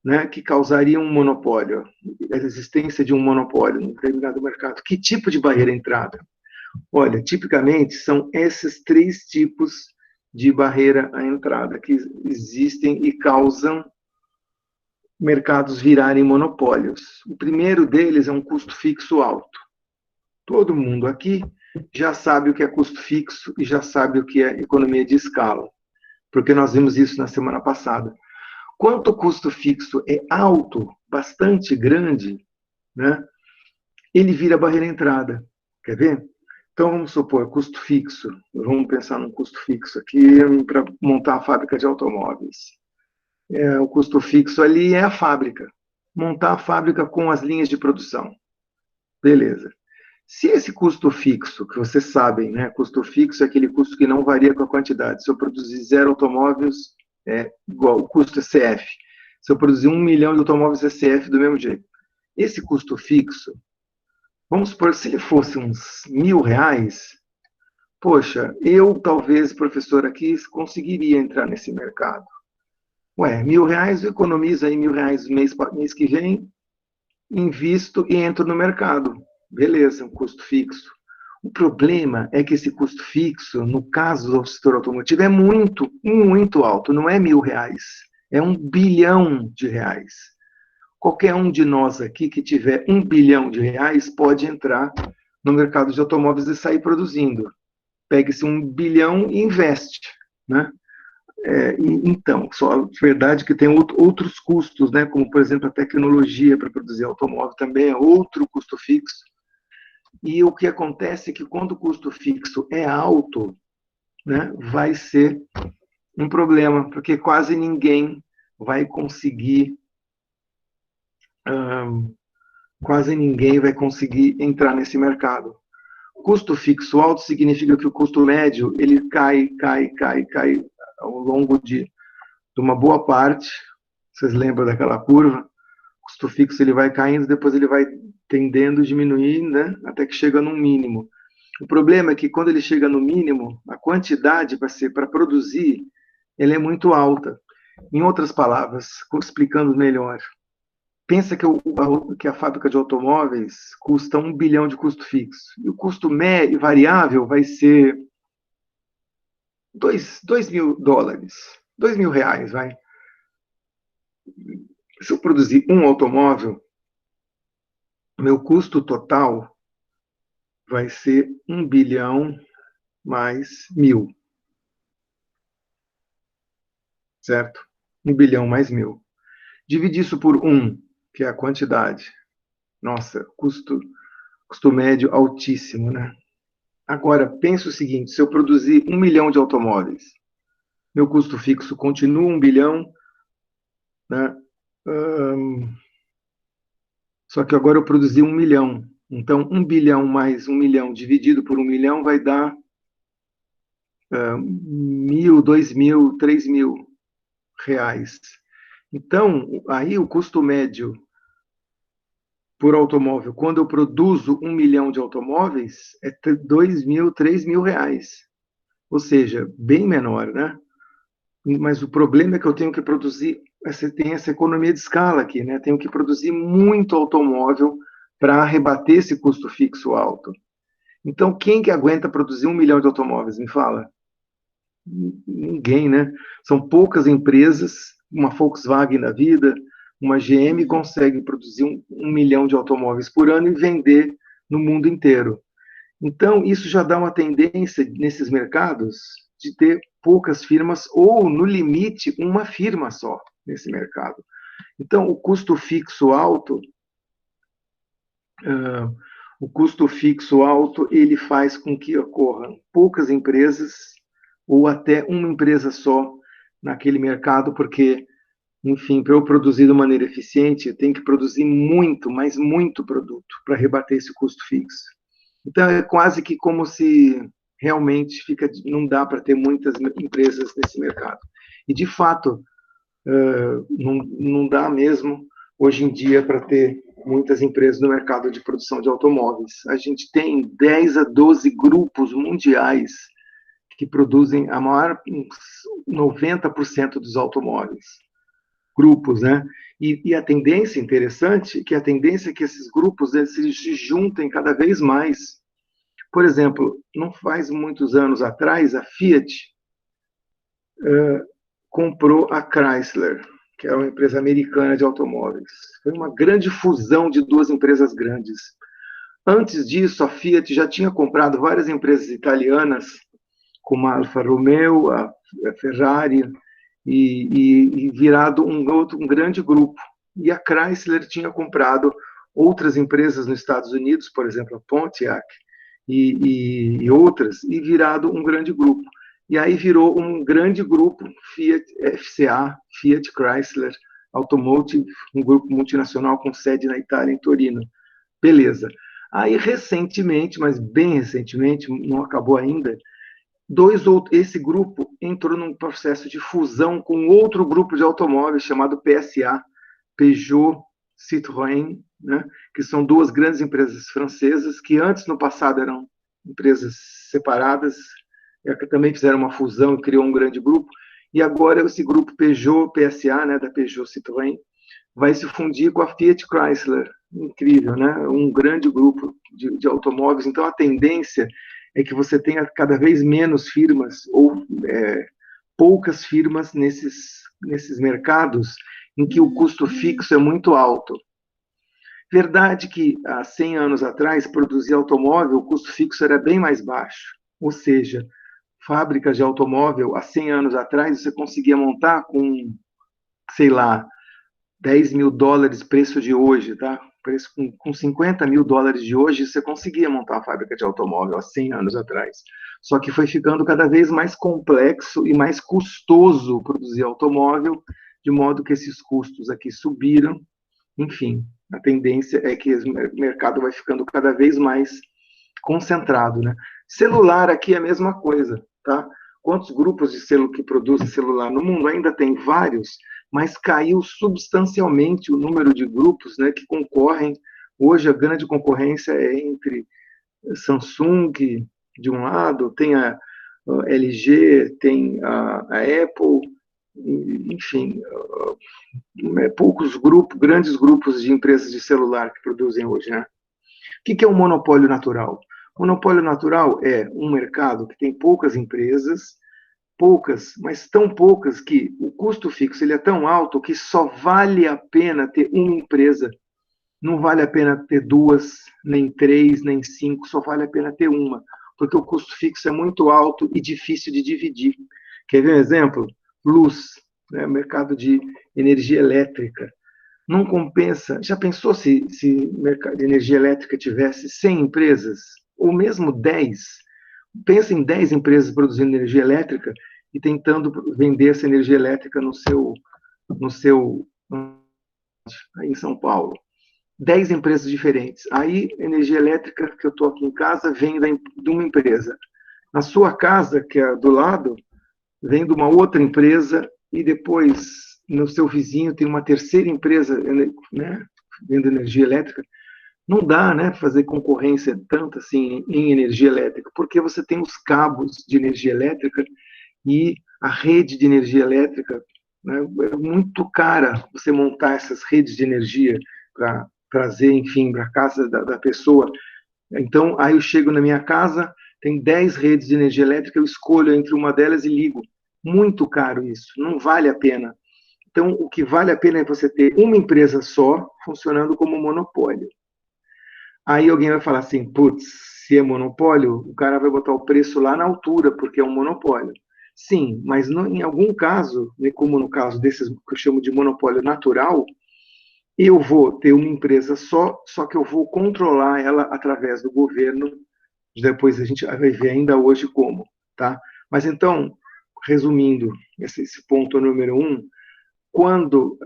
né, que causariam um monopólio, a existência de um monopólio em determinado mercado? Que tipo de barreira à entrada? Olha, tipicamente são esses três tipos de barreira à entrada que existem e causam mercados virarem monopólios. O primeiro deles é um custo fixo alto. Todo mundo aqui já sabe o que é custo fixo e já sabe o que é economia de escala, porque nós vimos isso na semana passada. Quanto o custo fixo é alto, bastante grande, né, ele vira barreira à entrada. Quer ver? Então, vamos supor, custo fixo. Vamos pensar num custo fixo aqui para montar a fábrica de automóveis. O custo fixo ali é a fábrica. Montar a fábrica com as linhas de produção. Beleza. Se esse custo fixo, que vocês sabem, né, custo fixo é aquele custo que não varia com a quantidade. Se eu produzir 0 automóveis, é igual, o custo é CF. Se eu produzir 1 milhão de automóveis, é CF do mesmo jeito. Esse custo fixo, vamos supor, se ele fosse uns R$ 1.000, poxa, eu, talvez, professor aqui, conseguiria entrar nesse mercado. Ué, R$ 1.000, eu economizo aí R$ 1.000 mês que vem, invisto e entro no mercado. Beleza, um custo fixo. O problema é que esse custo fixo, no caso do setor automotivo, é muito, muito alto. Não é R$ 1.000, é R$ 1 bilhão. Qualquer um de nós aqui que tiver R$ 1 bilhão pode entrar no mercado de automóveis e sair produzindo. Pegue-se 1 bilhão e investe, né? Então, só a verdade é que tem outros custos, né? Como, por exemplo, a tecnologia para produzir automóvel também é outro custo fixo. E o que acontece é que quando o custo fixo é alto, né, vai ser um problema, porque quase ninguém vai conseguir, entrar nesse mercado. Custo fixo alto significa que o custo médio ele cai ao longo de uma boa parte. Vocês lembram daquela curva? O custo fixo ele vai caindo, depois ele vai tendendo a diminuir, né, até que chega no mínimo. O problema é que quando ele chega no mínimo, a quantidade para produzir, ele é muito alta. Em outras palavras, explicando melhor, pensa que a fábrica de automóveis custa 1 bilhão de custo fixo. E o custo médio, variável vai ser 2.000 dólares, 2.000 reais, vai. Se eu produzir um automóvel, meu custo total vai ser 1 bilhão mais 1.000, certo? 1 bilhão mais 1.000. Divide isso por 1, que é a quantidade. Nossa, custo médio altíssimo, né? Agora, pensa o seguinte, se eu produzir 1 milhão de automóveis, meu custo fixo continua 1 bilhão, né? Só que agora eu produzi 1 milhão. Então, 1 bilhão mais 1 milhão dividido por 1 milhão vai dar 1.000, 2.000, 3.000 reais. Então, aí o custo médio por automóvel, quando eu produzo 1 milhão de automóveis, é 2.000, 3.000 reais. Ou seja, bem menor, né? Mas o problema é que eu tenho que produzir, você tem essa economia de escala aqui, né? Tenho que produzir muito automóvel para rebater esse custo fixo alto. Então, quem que aguenta produzir 1 milhão de automóveis? Me fala. Ninguém, né? São poucas empresas, uma Volkswagen da vida, uma GM consegue produzir 1 milhão de automóveis por ano e vender no mundo inteiro. Então, isso já dá uma tendência nesses mercados de ter poucas firmas ou, no limite, uma firma só nesse mercado. Então, o custo fixo alto, ele faz com que ocorram poucas empresas ou até uma empresa só naquele mercado, porque, enfim, para eu produzir de maneira eficiente, eu tenho que produzir muito, mas muito produto para rebater esse custo fixo. Então, é quase que como se realmente não dá para ter muitas empresas nesse mercado. E, de fato, não dá mesmo, hoje em dia, para ter muitas empresas no mercado de produção de automóveis. A gente tem 10 a 12 grupos mundiais que produzem a maior 90% dos automóveis. Grupos, né? E a tendência interessante, que a tendência é que esses grupos se juntem cada vez mais. Por exemplo, não faz muitos anos atrás, a Fiat comprou a Chrysler, que é uma empresa americana de automóveis. Foi uma grande fusão de duas empresas grandes. Antes disso, a Fiat já tinha comprado várias empresas italianas, como a Alfa Romeo, a Ferrari, e virado um grande grupo. E a Chrysler tinha comprado outras empresas nos Estados Unidos, por exemplo, a Pontiac, e outras, e virado um grande grupo. E aí virou um grande grupo, Fiat FCA, Fiat Chrysler Automotive, um grupo multinacional com sede na Itália, em Torino. Beleza. Aí, recentemente, mas bem recentemente, não acabou ainda, esse grupo entrou num processo de fusão com outro grupo de automóveis chamado PSA, Peugeot Citroën, né, que são duas grandes empresas francesas que antes, no passado, eram empresas separadas, que também fizeram uma fusão e criou um grande grupo, e agora esse grupo Peugeot PSA, né, da Peugeot Citroën, vai se fundir com a Fiat Chrysler. Incrível, né? Um grande grupo de automóveis. Então, a tendência é que você tenha cada vez menos firmas ou poucas firmas nesses mercados em que o custo fixo é muito alto. Verdade que há 100 anos atrás, produzir automóvel, o custo fixo era bem mais baixo. Ou seja, fábricas de automóvel, há 100 anos atrás, você conseguia montar com, sei lá, 10 mil dólares preço de hoje, tá? Preço com 50 mil dólares de hoje, você conseguia montar uma fábrica de automóvel há 100 anos atrás. Só que foi ficando cada vez mais complexo e mais custoso produzir automóvel, de modo que esses custos aqui subiram. Enfim, a tendência é que o mercado vai ficando cada vez mais concentrado, né? Celular aqui é a mesma coisa, tá? Quantos grupos de que produzem celular no mundo? Ainda tem vários, mas caiu substancialmente o número de grupos, né, que concorrem. Hoje a grande concorrência é entre Samsung de um lado, tem a LG, tem a Apple, enfim, poucos grupos, grandes grupos de empresas de celular que produzem hoje, né? O que é um monopólio natural? Monopólio natural é um mercado que tem poucas empresas, poucas, mas tão poucas que o custo fixo ele é tão alto que só vale a pena ter uma empresa. Não vale a pena ter duas, nem três, nem cinco, só vale a pena ter uma, porque o custo fixo é muito alto e difícil de dividir. Quer ver um exemplo? Luz, né? Mercado de energia elétrica. Não compensa. Já pensou se o mercado de energia elétrica tivesse 100 empresas, ou mesmo 10? Pensa em 10 empresas produzindo energia elétrica e tentando vender essa energia elétrica no seu aí em São Paulo. 10 empresas diferentes. Aí, energia elétrica que eu estou aqui em casa vem de uma empresa. Na sua casa, que é do lado, vem de uma outra empresa e depois no seu vizinho tem uma terceira empresa, né, vendo energia elétrica. Não dá, né, fazer concorrência tanto assim em energia elétrica, porque você tem os cabos de energia elétrica e a rede de energia elétrica, né, é muito cara você montar essas redes de energia para trazer, enfim, para a casa da pessoa. Então, aí eu chego na minha casa, tem 10 redes de energia elétrica, eu escolho entre uma delas e ligo. Muito caro isso, não vale a pena. Então, o que vale a pena é você ter uma empresa só, funcionando como monopólio. Aí alguém vai falar assim, putz, se é monopólio, o cara vai botar o preço lá na altura, porque é um monopólio. Sim, mas em algum caso, como no caso desses que eu chamo de monopólio natural, eu vou ter uma empresa só que eu vou controlar ela através do governo. Depois a gente vai ver ainda hoje como, tá? Mas então, resumindo esse ponto número um, quando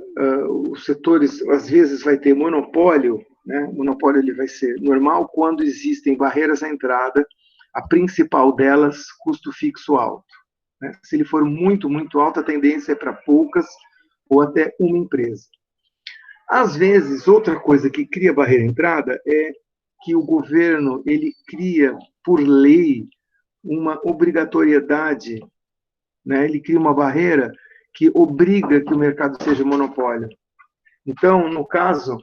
os setores, às vezes, vai ter monopólio, né? O monopólio ele vai ser normal quando existem barreiras à entrada, a principal delas, custo fixo alto. Né? Se ele for muito, muito alto, a tendência é para poucas ou até uma empresa. Às vezes, outra coisa que cria barreira à entrada é que o governo ele cria, por lei, uma obrigatoriedade, né? Ele cria uma barreira que obriga que o mercado seja monopólio. Então, no caso,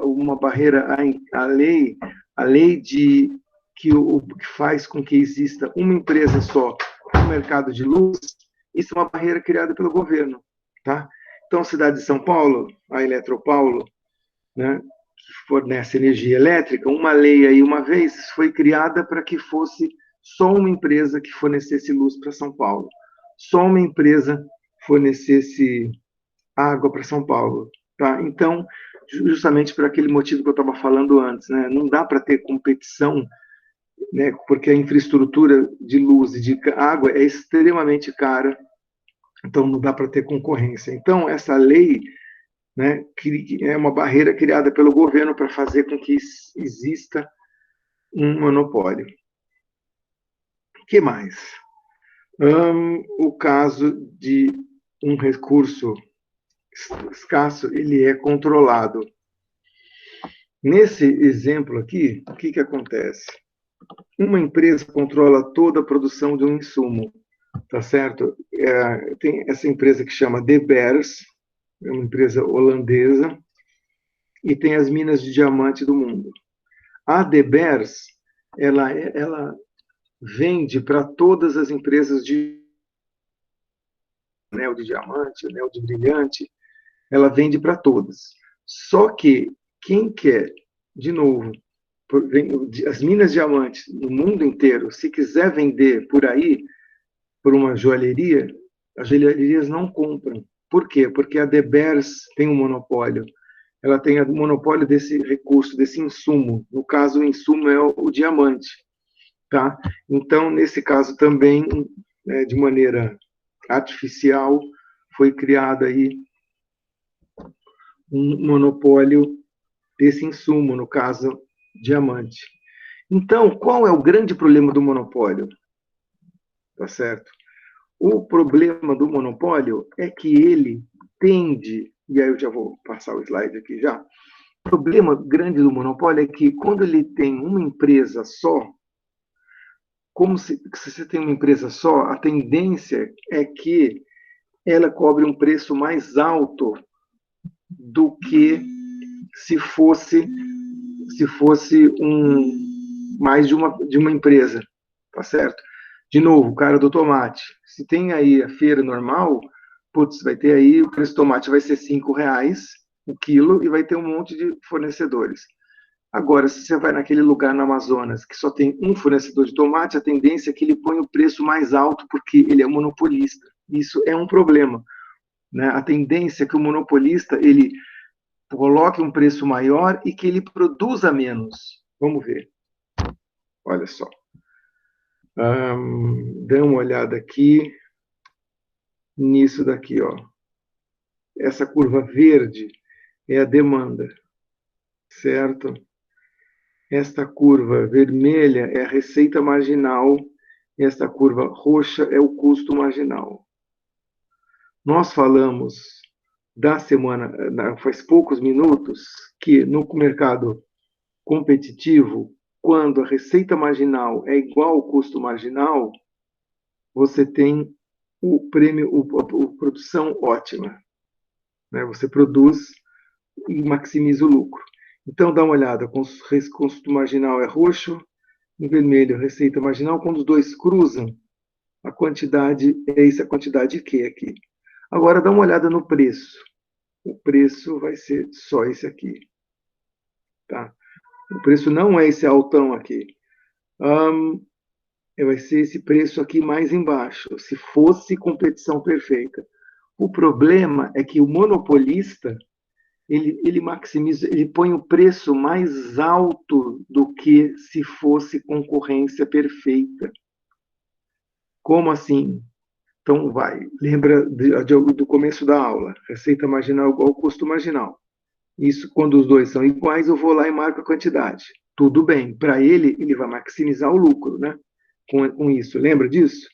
uma barreira à lei, a lei que faz com que exista uma empresa só no mercado de luz, isso é uma barreira criada pelo governo, tá? Então, a cidade de São Paulo, a Eletropaulo, né, que fornece energia elétrica, uma lei aí uma vez foi criada para que fosse só uma empresa que fornecesse luz para São Paulo, só uma empresa fornecesse água para São Paulo, tá? Então, justamente por aquele motivo que eu estava falando antes, né, não dá para ter competição, né, porque a infraestrutura de luz e de água é extremamente cara, então não dá para ter concorrência. Então, essa lei, né, que é uma barreira criada pelo governo para fazer com que exista um monopólio. O que mais? O caso de um recurso escasso, ele é controlado. Nesse exemplo aqui, o que acontece? Uma empresa controla toda a produção de um insumo, tá certo? Tem essa empresa que chama De Beers, é uma empresa holandesa, e tem as minas de diamante do mundo. A De Beers, ela vende para todas as empresas de anel de diamante, anel de brilhante, ela vende para todas. Só que quem quer, de novo, as minas de diamantes no mundo inteiro, se quiser vender por aí, por uma joalheria, as joalherias não compram. Por quê? Porque a De Beers tem um monopólio. Ela tem o monopólio desse recurso, desse insumo. No caso, o insumo é o diamante. Tá? Então, nesse caso também, de maneira artificial, foi criado aí um monopólio desse insumo, no caso, diamante. Então, qual é o grande problema do monopólio? Tá certo? O problema do monopólio é que ele tende, e aí eu já vou passar o slide aqui já, o problema grande do monopólio é que quando ele tem uma empresa só, como se você tem uma empresa só, a tendência é que ela cobre um preço mais alto do que se fosse mais de uma empresa, tá certo? De novo, o cara do tomate. Se tem aí a feira normal, putz, vai ter aí, o preço do tomate vai ser R$ 5 o quilo e vai ter um monte de fornecedores. Agora, se você vai naquele lugar no Amazonas que só tem um fornecedor de tomate, a tendência é que ele põe o preço mais alto porque ele é monopolista. Isso é um problema, né? A tendência é que o monopolista ele coloque um preço maior e que ele produza menos. Vamos ver. Olha só. Dê uma olhada aqui nisso daqui, ó. Essa curva verde é a demanda, certo? Esta curva vermelha é a receita marginal e esta curva roxa é o custo marginal. Nós falamos da semana, faz poucos minutos, que no mercado competitivo, quando a receita marginal é igual ao custo marginal, você tem o prêmio, a produção ótima, né? Você produz e maximiza o lucro. Então, dá uma olhada, custo marginal é roxo, em vermelho, receita marginal. Quando os dois cruzam, a quantidade é essa quantidade Q aqui. Agora, dá uma olhada no preço. O preço vai ser só esse aqui. Tá? O preço não é esse altão aqui. Vai ser esse preço aqui mais embaixo, se fosse competição perfeita. O problema é que o monopolista ele maximiza, ele põe o preço mais alto do que se fosse concorrência perfeita. Como assim? Então, lembra do começo da aula, receita marginal igual ao custo marginal. Isso, quando os dois são iguais, eu vou lá e marco a quantidade. Tudo bem, para ele vai maximizar o lucro, né? Com isso, lembra disso?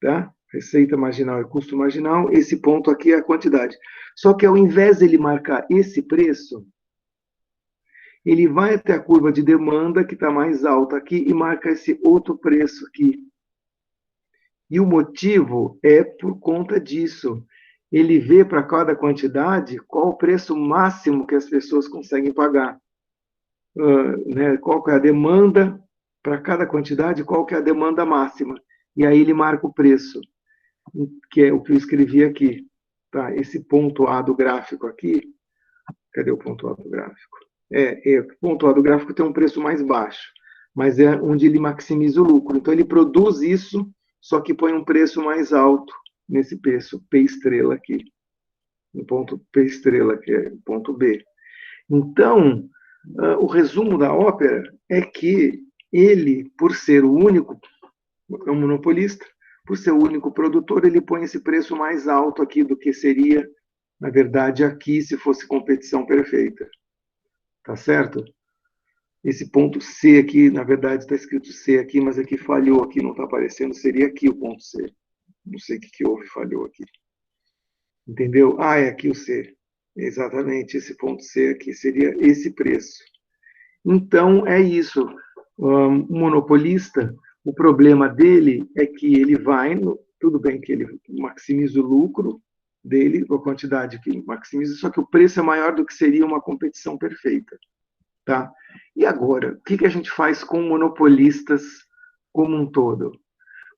Tá? Receita marginal e custo marginal, esse ponto aqui é a quantidade. Só que ao invés de ele marcar esse preço, ele vai até a curva de demanda, que está mais alta aqui, e marca esse outro preço aqui. E o motivo é por conta disso. Ele vê para cada quantidade qual o preço máximo que as pessoas conseguem pagar. Né? Qual que é a demanda para cada quantidade, qual que é a demanda máxima. E aí ele marca o preço, que é o que eu escrevi aqui. Tá? Esse ponto A do gráfico aqui, cadê o ponto A do gráfico? O ponto A do gráfico tem um preço mais baixo, mas é onde ele maximiza o lucro. Então ele produz isso, só que põe um preço mais alto nesse preço P estrela aqui, no ponto P estrela, que é o ponto B. Então, o resumo da ópera é que ele, por ser o único, é um monopolista, por ser o único produtor, ele põe esse preço mais alto aqui do que seria, na verdade, aqui, se fosse competição perfeita. Tá certo? Esse ponto C aqui, na verdade, está escrito C aqui, mas aqui falhou, aqui não está aparecendo, seria aqui o ponto C. Não sei o que houve, falhou aqui. Entendeu? É aqui o C. Exatamente, esse ponto C aqui seria esse preço. Então, é isso. O monopolista, o problema dele é que ele tudo bem que ele maximiza o lucro dele, a quantidade que maximiza, só que o preço é maior do que seria uma competição perfeita. Tá? E agora, o que a gente faz com monopolistas como um todo?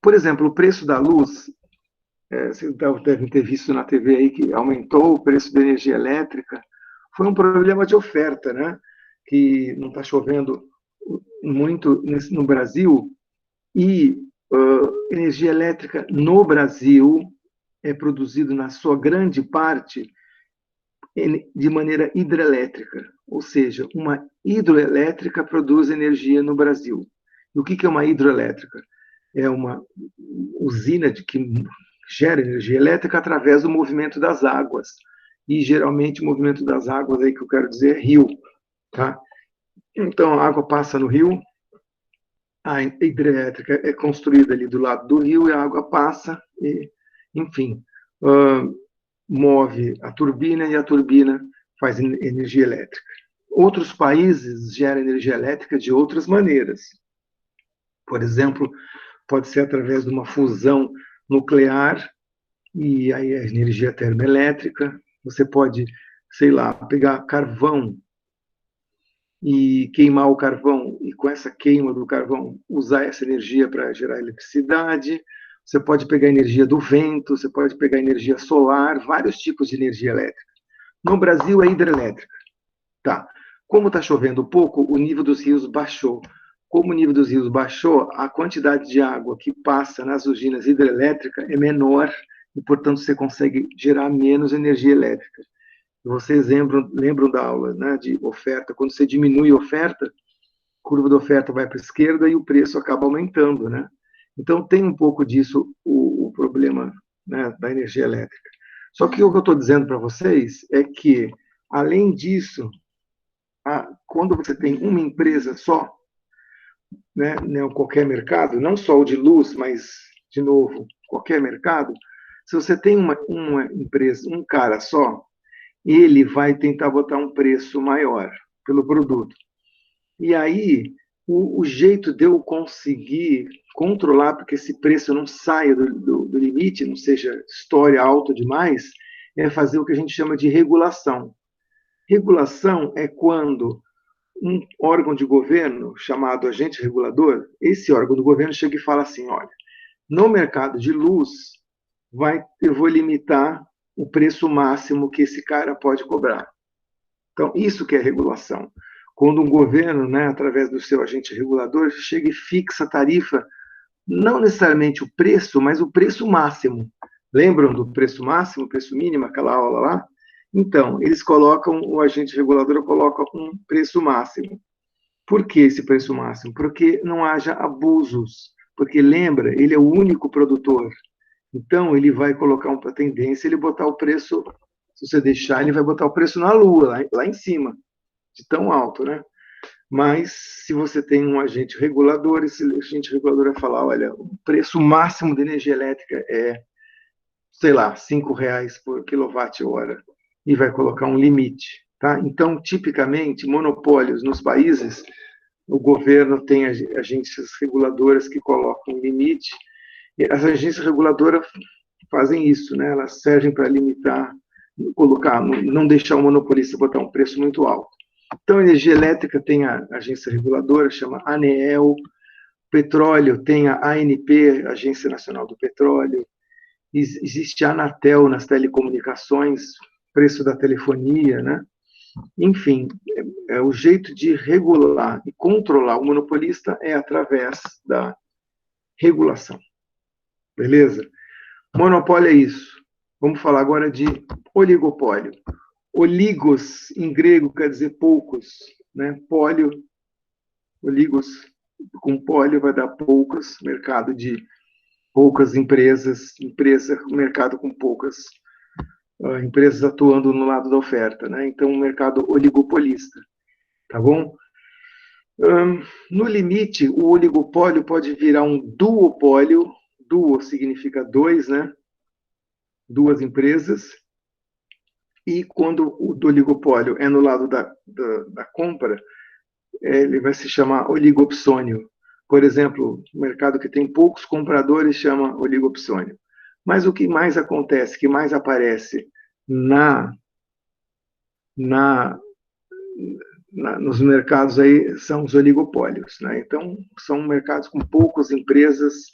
Por exemplo, o preço da luz, vocês devem ter visto na TV aí que aumentou o preço da energia elétrica, foi um problema de oferta, né? Que não está chovendo muito no Brasil, e energia elétrica no Brasil é produzido, na sua grande parte, de maneira hidrelétrica, ou seja, uma hidroelétrica produz energia no Brasil. E o que é uma hidroelétrica? É uma usina que gera energia elétrica através do movimento das águas. E, geralmente, o movimento das águas, aí que eu quero dizer, é rio. Tá? Então, a água passa no rio, a hidrelétrica é construída ali do lado do rio, e a água passa, e, enfim, move a turbina, e a turbina faz energia elétrica. Outros países geram energia elétrica de outras maneiras. Por exemplo, pode ser através de uma fusão nuclear, e aí a energia termoelétrica. Você pode, sei lá, pegar carvão e queimar o carvão, e com essa queima do carvão usar essa energia para gerar eletricidade. Você pode pegar energia do vento, você pode pegar energia solar, vários tipos de energia elétrica. No Brasil é hidrelétrica. Tá. Como está chovendo pouco, o nível dos rios baixou. Como o nível dos rios baixou, a quantidade de água que passa nas usinas hidrelétricas é menor, e, portanto, você consegue gerar menos energia elétrica. Vocês lembram da aula, né, de oferta? Quando você diminui a oferta, a curva da oferta vai para a esquerda e o preço acaba aumentando, né? Então, tem um pouco disso o problema, né, da energia elétrica. Só que o que eu estou dizendo para vocês é que, além disso, quando você tem uma empresa só, né, qualquer mercado, não só o de luz, mas, de novo, qualquer mercado, se você tem uma empresa, um cara só, ele vai tentar botar um preço maior pelo produto. E aí, o jeito de eu conseguir controlar, porque esse preço não saia do limite, não seja história alta demais, é fazer o que a gente chama de regulação. Regulação é quando um órgão de governo, chamado agente regulador, esse órgão do governo chega e fala assim, olha, no mercado de luz, eu vou limitar o preço máximo que esse cara pode cobrar. Então, isso que é regulação. Quando um governo, né, através do seu agente regulador, chega e fixa a tarifa, não necessariamente o preço, mas o preço máximo. Lembram do preço máximo, preço mínimo, aquela aula lá? Então, eles colocam, o agente regulador coloca um preço máximo. Por que esse preço máximo? Porque não haja abusos. Porque, lembra, ele é o único produtor. Então, ele vai colocar uma tendência, ele botar o preço, se você deixar, ele vai botar o preço na lua, lá em cima, de tão alto, né? Mas, se você tem um agente regulador, esse agente regulador vai falar, olha, o preço máximo de energia elétrica é, sei lá, R$ 5 por quilowatt-hora, e vai colocar um limite, tá? Então, tipicamente, monopólios nos países, o governo tem agências reguladoras que colocam um limite. As agências reguladoras fazem isso, né? Elas servem para limitar, colocar, não deixar o monopolista botar um preço muito alto. Então, a energia elétrica tem a agência reguladora, chama ANEEL. Petróleo tem a ANP, Agência Nacional do Petróleo. Existe a Anatel nas telecomunicações, preço da telefonia, né? Enfim, o jeito de regular e controlar o monopolista é através da regulação. Beleza? Monopólio é isso. Vamos falar agora de oligopólio. Oligos, em grego, quer dizer poucos, né? Pólio, oligos, com pólio vai dar poucos, mercado de poucas empresas, mercado com poucas empresas atuando no lado da oferta, né? Então, um mercado oligopolista, tá bom? No limite, o oligopólio pode virar um duopólio. Duo significa dois, né? Duas empresas. E quando o oligopólio é no lado da compra, ele vai se chamar oligopsônio. Por exemplo, o mercado que tem poucos compradores chama oligopsônio. Mas o que mais acontece, que mais aparece nos mercados aí são os oligopólios, né? Então, são mercados com poucas empresas.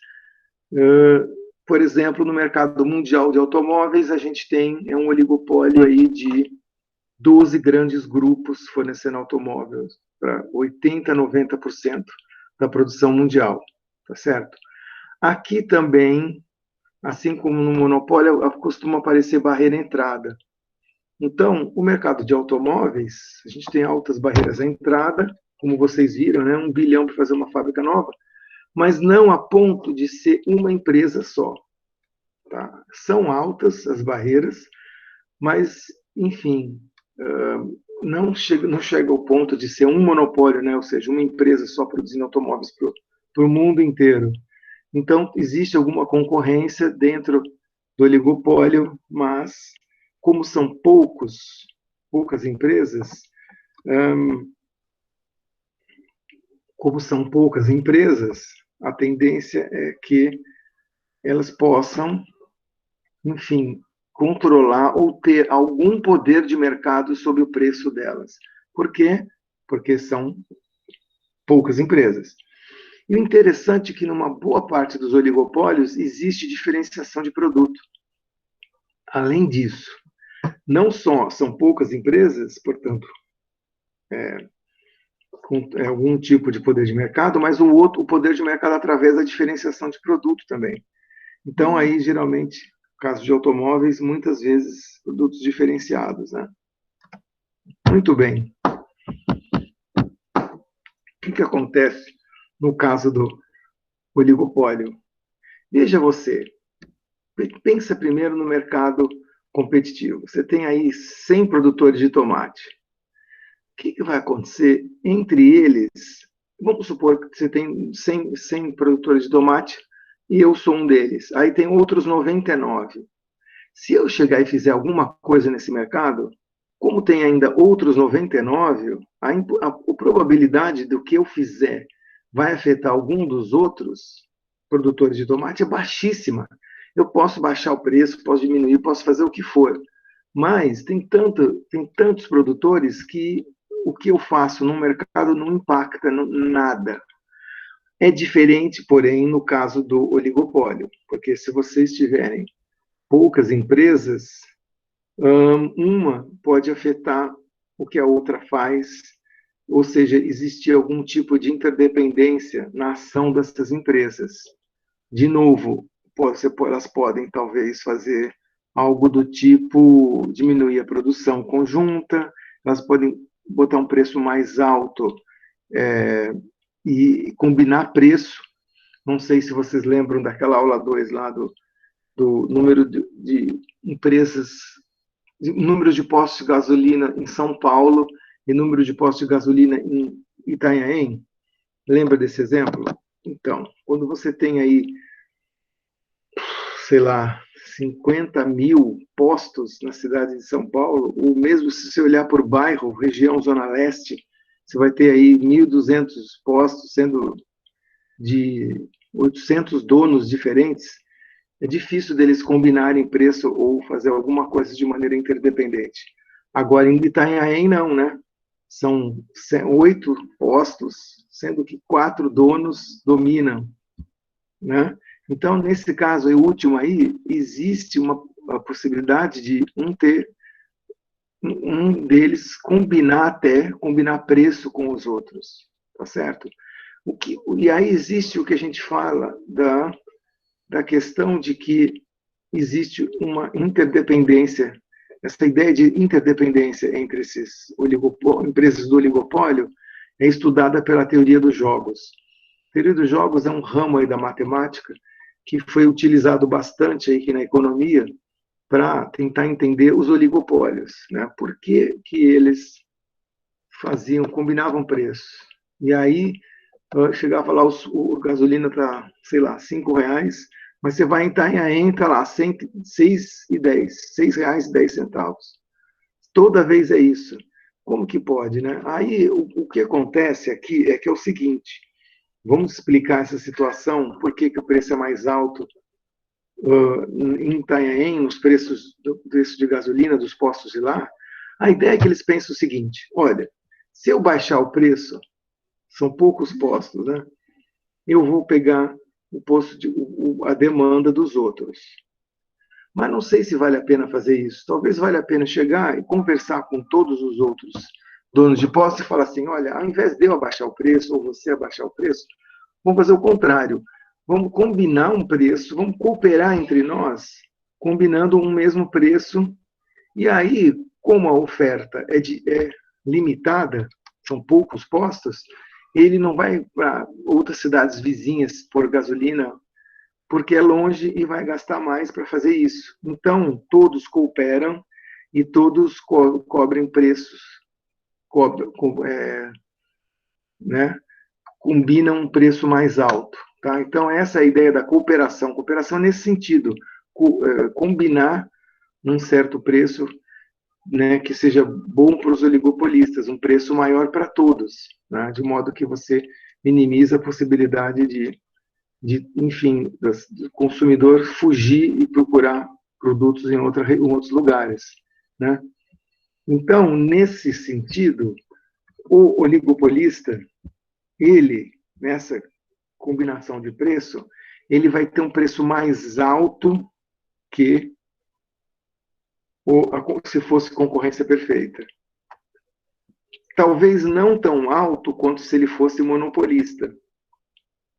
Por exemplo, no mercado mundial de automóveis, a gente tem um oligopólio aí de 12 grandes grupos fornecendo automóveis para 80%, 90% da produção mundial, tá certo? Aqui também, assim como no monopólio, costuma aparecer barreira à entrada. Então, o mercado de automóveis, a gente tem altas barreiras à entrada, como vocês viram, né? 1 bilhão para fazer uma fábrica nova, mas não a ponto de ser uma empresa só. Tá? São altas as barreiras, mas, enfim, não chega ao ponto de ser um monopólio, né? Ou seja, uma empresa só produzindo automóveis para o mundo inteiro. Então, existe alguma concorrência dentro do oligopólio, mas, como são poucas empresas, a tendência é que elas possam, enfim, controlar ou ter algum poder de mercado sobre o preço delas. Por quê? Porque são poucas empresas. E o interessante é que, numa boa parte dos oligopólios, existe diferenciação de produto. Além disso, não só são poucas empresas, portanto, com algum tipo de poder de mercado, mas o poder de mercado através da diferenciação de produto também. Então, aí, geralmente, no caso de automóveis, muitas vezes, produtos diferenciados, né? Muito bem. O que acontece no caso do oligopólio? Veja você, pensa primeiro no mercado competitivo. Você tem aí 100 produtores de tomate. O que vai acontecer entre eles? Vamos supor que você tem 100 produtores de tomate e eu sou um deles. Aí tem outros 99. Se eu chegar e fizer alguma coisa nesse mercado, como tem ainda outros 99, a probabilidade do que eu fizer vai afetar algum dos outros produtores de tomate é baixíssima. Eu posso baixar o preço, posso diminuir, posso fazer o que for. Mas tem tantos produtores que o que eu faço no mercado não impacta nada. É diferente, porém, no caso do oligopólio, porque se vocês tiverem poucas empresas, uma pode afetar o que a outra faz, ou seja, existir algum tipo de interdependência na ação dessas empresas. De novo, elas podem talvez fazer algo do tipo diminuir a produção conjunta, elas podem botar um preço mais alto e combinar preço. Não sei se vocês lembram daquela aula 2 lá do número de empresas, número de postos de gasolina em São Paulo e número de postos de gasolina em Itanhaém. Lembra desse exemplo? Então, quando você tem aí, sei lá, 50 mil postos na cidade de São Paulo, ou mesmo se você olhar por bairro, região Zona Leste, você vai ter aí 1.200 postos, sendo de 800 donos diferentes. É difícil deles combinarem preço ou fazer alguma coisa de maneira interdependente. Agora, em Itanhaém, não, né? São 8 postos, sendo que 4 donos dominam, né? Então, nesse caso, o último aí, existe a possibilidade de um deles combinar preço com os outros, tá certo? E aí existe o que a gente fala da questão de que existe uma interdependência, essa ideia de interdependência entre esses empresas do oligopólio é estudada pela teoria dos jogos. A teoria dos jogos é um ramo aí da matemática que foi utilizado bastante aí na economia para tentar entender os oligopólios, né? Por que eles combinavam preço? E aí chegava lá, o gasolina está, sei lá, R$5, mas você vai em Itanhaém, está lá, R$6,10. Toda vez é isso. Como que pode, né? Aí, o que acontece aqui é que é o seguinte, vamos explicar essa situação, por que o preço é mais alto em Itanhaém, nos preços de gasolina, dos postos de lá. A ideia é que eles pensam o seguinte, olha, se eu baixar o preço, são poucos postos, né? Eu vou pegar a demanda dos outros. Mas não sei se vale a pena fazer isso. Talvez valha a pena chegar e conversar com todos os outros donos de posse e falar assim, olha, ao invés de eu abaixar o preço, ou você abaixar o preço, vamos fazer o contrário. Vamos combinar um preço, vamos cooperar entre nós, combinando um mesmo preço. E aí, como a oferta é limitada, são poucos postos, ele não vai para outras cidades vizinhas por gasolina, porque é longe e vai gastar mais para fazer isso. Então, todos cooperam e todos cobrem preços, né, combinam um preço mais alto. Tá? Então, essa é a ideia da cooperação. Cooperação nesse sentido, combinar num certo preço, né, que seja bom para os oligopolistas, um preço maior para todos, né, de modo que você minimiza a possibilidade enfim, do consumidor fugir e procurar produtos em outros lugares, né? Então, nesse sentido, o oligopolista, ele, nessa combinação de preço, ele vai ter um preço mais alto que se fosse concorrência perfeita. Talvez não tão alto quanto se ele fosse monopolista,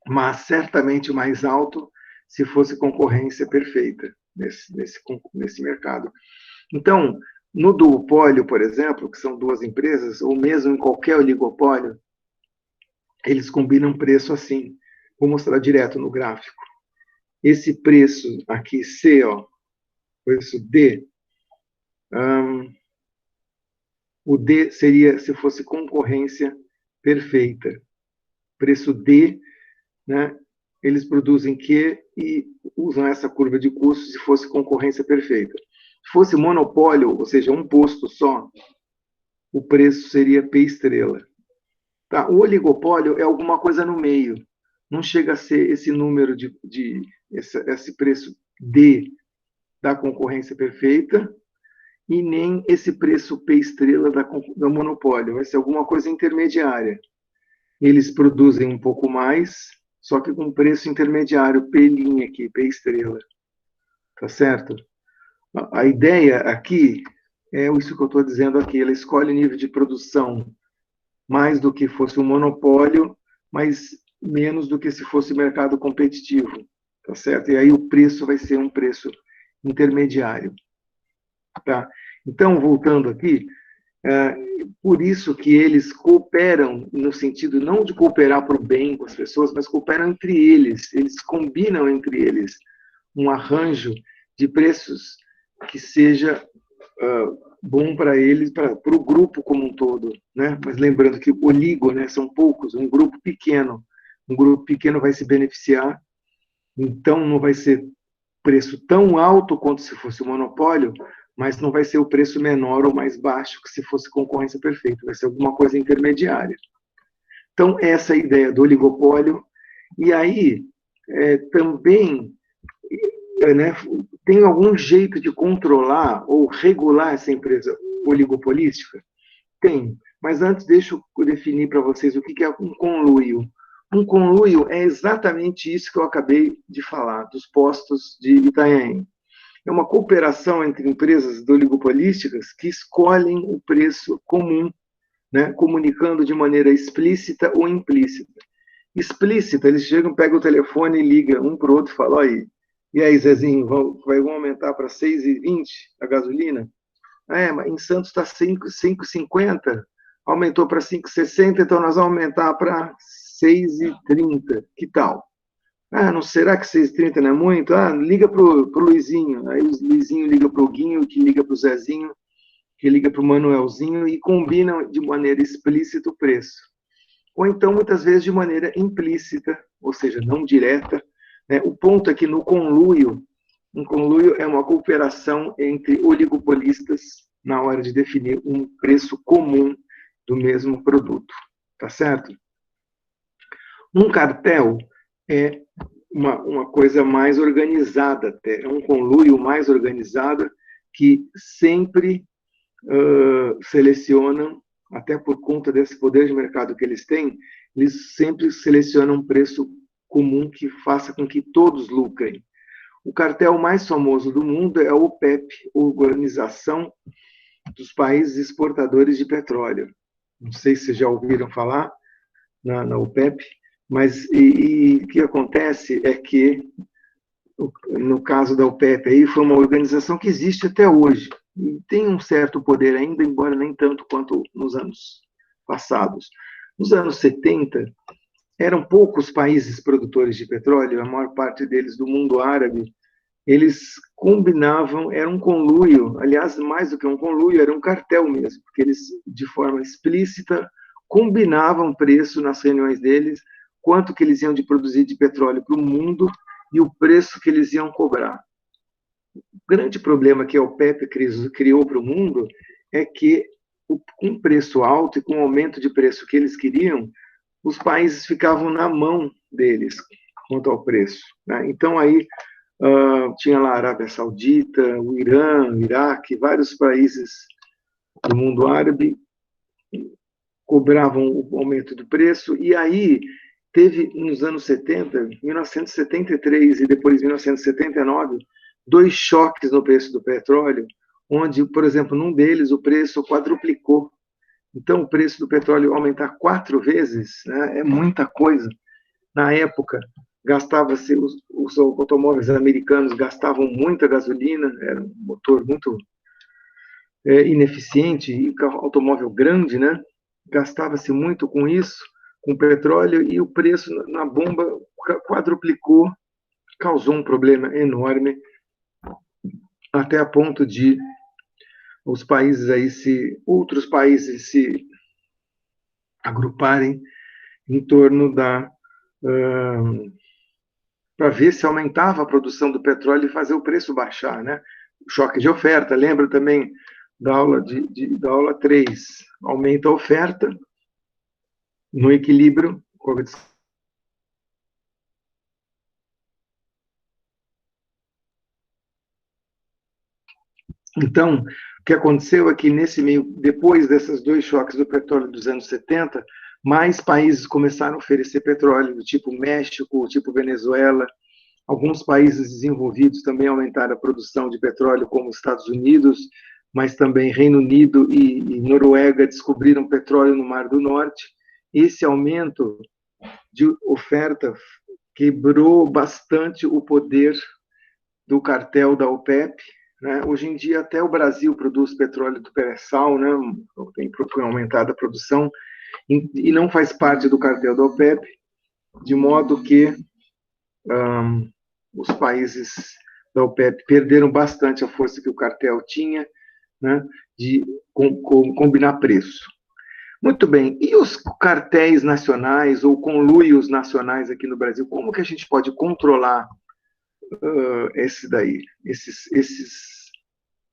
mas certamente mais alto se fosse concorrência perfeita nesse mercado. Então, no duopólio, por exemplo, que são duas empresas, ou mesmo em qualquer oligopólio, eles combinam preço assim. Vou mostrar direto no gráfico. Esse preço aqui, C, ó, preço D, o D seria se fosse concorrência perfeita. Preço D, né, eles produzem Q e usam essa curva de custos se fosse concorrência perfeita. Se fosse monopólio, ou seja, um posto só, o preço seria P estrela. Tá? O oligopólio é alguma coisa no meio. Não chega a ser esse número esse preço D da concorrência perfeita e nem esse preço P estrela da monopólio. Vai ser alguma coisa intermediária. Eles produzem um pouco mais, só que com preço intermediário, P linha aqui, P estrela. Tá certo? A ideia aqui é isso que eu estou dizendo aqui. Ela escolhe nível de produção mais do que fosse um monopólio, mas menos do que se fosse mercado competitivo. Tá certo? E aí o preço vai ser um preço intermediário. Tá? Então, voltando aqui, por isso que eles cooperam, no sentido não de cooperar para o bem com as pessoas, mas cooperam entre eles combinam entre eles um arranjo de preços que seja bom para eles, para o grupo como um todo. Né? Mas lembrando que o oligo, né, são poucos, um grupo pequeno vai se beneficiar, então não vai ser preço tão alto quanto se fosse um monopólio, mas não vai ser o preço menor ou mais baixo que se fosse concorrência perfeita, vai ser alguma coisa intermediária. Então, essa é a ideia do oligopólio. E aí, também, né, tem algum jeito de controlar ou regular essa empresa oligopolística? Tem, mas antes deixa eu definir para vocês o que é um conluio. Um conluio é exatamente isso que eu acabei de falar, dos postos de Itanhaém. É uma cooperação entre empresas oligopolísticas que escolhem o preço comum, né, comunicando de maneira explícita ou implícita. Explícita, eles chegam, pegam o telefone e ligam um para o outro e falam, e aí, Zezinho, vão aumentar para 6,20 a gasolina? Mas em Santos está 5,50, aumentou para 5,60, então nós vamos aumentar para 6,30. Que tal? Não será que 6,30 não é muito? Liga para o Luizinho. Aí o Luizinho liga para o Guinho, que liga para o Zezinho, que liga para o Manuelzinho e combinam de maneira explícita o preço. Ou então, muitas vezes, de maneira implícita, ou seja, não direta. Né? O ponto é que no conluio, um conluio é uma cooperação entre oligopolistas na hora de definir um preço comum do mesmo produto. Tá certo? Um cartel é uma coisa mais organizada, até. É um conluio mais organizado que sempre selecionam, até por conta desse poder de mercado que eles têm, eles sempre selecionam um preço comum que faça com que todos lucrem. O cartel mais famoso do mundo é a OPEP, Organização dos Países Exportadores de Petróleo. Não sei se já ouviram falar na OPEP, mas o que acontece é que, no caso da OPEP, aí foi uma organização que existe até hoje, e tem um certo poder ainda, embora nem tanto quanto nos anos passados. Nos anos 70, eram poucos países produtores de petróleo, a maior parte deles do mundo árabe. Eles combinavam, era um conluio, aliás, mais do que um conluio, era um cartel mesmo, porque eles, de forma explícita, combinavam preço nas reuniões deles, quanto que eles iam de produzir de petróleo para o mundo e o preço que eles iam cobrar. O grande problema que a OPEP criou para o mundo é que, com um preço alto e com o aumento de preço que eles queriam, os países ficavam na mão deles quanto ao preço. Né? Então, aí, tinha lá a Arábia Saudita, o Irã, o Iraque, vários países do mundo árabe cobravam o aumento do preço, e aí teve, nos anos 70, 1973 e depois 1979, dois choques no preço do petróleo, onde, por exemplo, num deles o preço quadruplicou. Então, o preço do petróleo aumentar 4 vezes, né, é muita coisa. Na época, gastava-se, os automóveis americanos gastavam muita gasolina, era um motor muito ineficiente, e automóvel grande, né? Gastava-se muito com isso, com petróleo, e o preço na bomba quadruplicou, causou um problema enorme, até a ponto de os países aí outros países se agruparem em torno para ver se aumentava a produção do petróleo e fazer o preço baixar, né? Choque de oferta, lembra também da aula, da aula 3, aumenta a oferta no equilíbrio. Então, o que aconteceu é que nesse meio, depois desses dois choques do petróleo dos anos 70, mais países começaram a oferecer petróleo, do tipo México, tipo Venezuela. Alguns países desenvolvidos também aumentaram a produção de petróleo, como Estados Unidos, mas também Reino Unido e Noruega descobriram petróleo no Mar do Norte. Esse aumento de oferta quebrou bastante o poder do cartel da OPEP. Né? Hoje em dia, até o Brasil produz petróleo do pré-sal, né? Tem aumentado a produção, e não faz parte do cartel da OPEP, de modo que os países da OPEP perderam bastante a força que o cartel tinha, né, de combinar preço. Muito bem, e os cartéis nacionais ou conluios nacionais aqui no Brasil, como que a gente pode controlar esses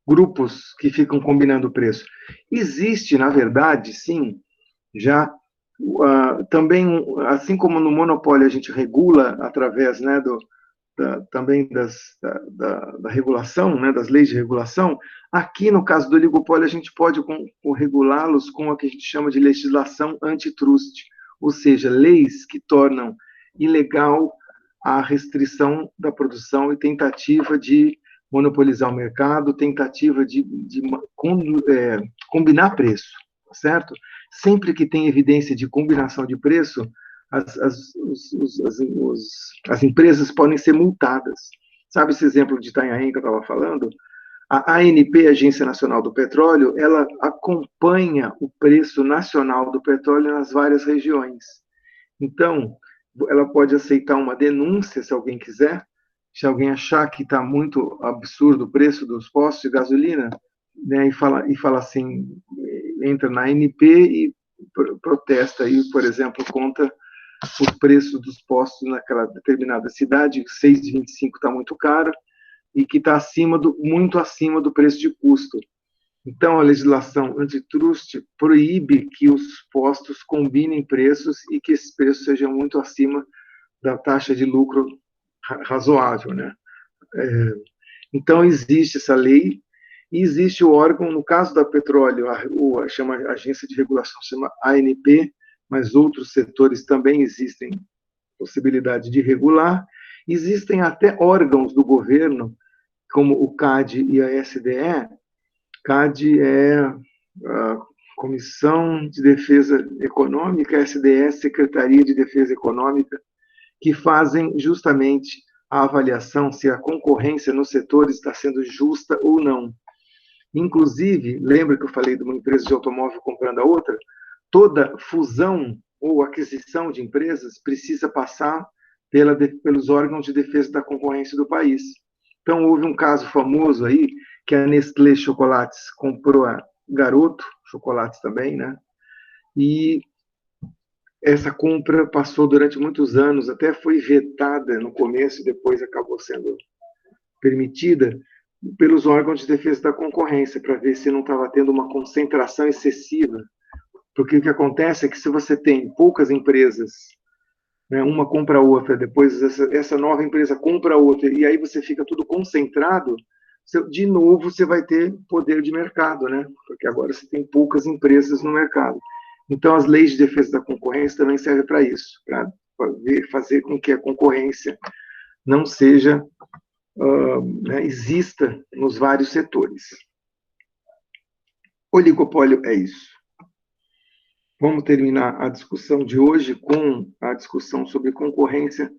grupos que ficam combinando o preço? Existe, na verdade, sim, já também, assim como no monopólio a gente regula através, né, também da regulação, né, das leis de regulação, aqui no caso do oligopólio a gente pode regulá-los com o que a gente chama de legislação antitruste, ou seja, leis que tornam ilegal a restrição da produção e tentativa de monopolizar o mercado, tentativa de combinar preço, certo? Sempre que tem evidência de combinação de preço, as empresas podem ser multadas. Sabe esse exemplo de Itanhaém que eu estava falando? A ANP, Agência Nacional do Petróleo, ela acompanha o preço nacional do petróleo nas várias regiões. Então, ela pode aceitar uma denúncia, se alguém quiser, se alguém achar que está muito absurdo o preço dos postos de gasolina, né, e fala assim, entra na ANP e protesta aí, por exemplo, contra os preços dos postos naquela determinada cidade, 6,25 está muito caro, e que está muito acima do preço de custo. Então, a legislação antitruste proíbe que os postos combinem preços e que esses preços sejam muito acima da taxa de lucro razoável, né? Então, existe essa lei, e existe o órgão, no caso da petróleo, chama agência de regulação, chama ANP, mas outros setores também existem possibilidade de regular, Existem até órgãos do governo, como o CAD e a SDE. CAD é a Comissão de Defesa Econômica, SDE, Secretaria de Defesa Econômica, que fazem justamente a avaliação se a concorrência nos setores está sendo justa ou não. Inclusive, lembra que eu falei de uma empresa de automóvel comprando a outra? Toda fusão ou aquisição de empresas precisa passar pelos órgãos de defesa da concorrência do país. Então, houve um caso famoso aí, que a Nestlé Chocolates comprou a Garoto Chocolates também, né? E essa compra passou durante muitos anos, até foi vetada no começo e depois acabou sendo permitida pelos órgãos de defesa da concorrência, para ver se não estava tendo uma concentração excessiva. Porque o que acontece é que se você tem poucas empresas, né, uma compra a outra, depois essa nova empresa compra a outra, e aí você fica tudo concentrado, de novo você vai ter poder de mercado, né? Porque agora você tem poucas empresas no mercado. Então, as leis de defesa da concorrência também servem para isso, para fazer com que a concorrência não seja, né, exista nos vários setores. Oligopólio é isso. Vamos terminar a discussão de hoje com a discussão sobre concorrência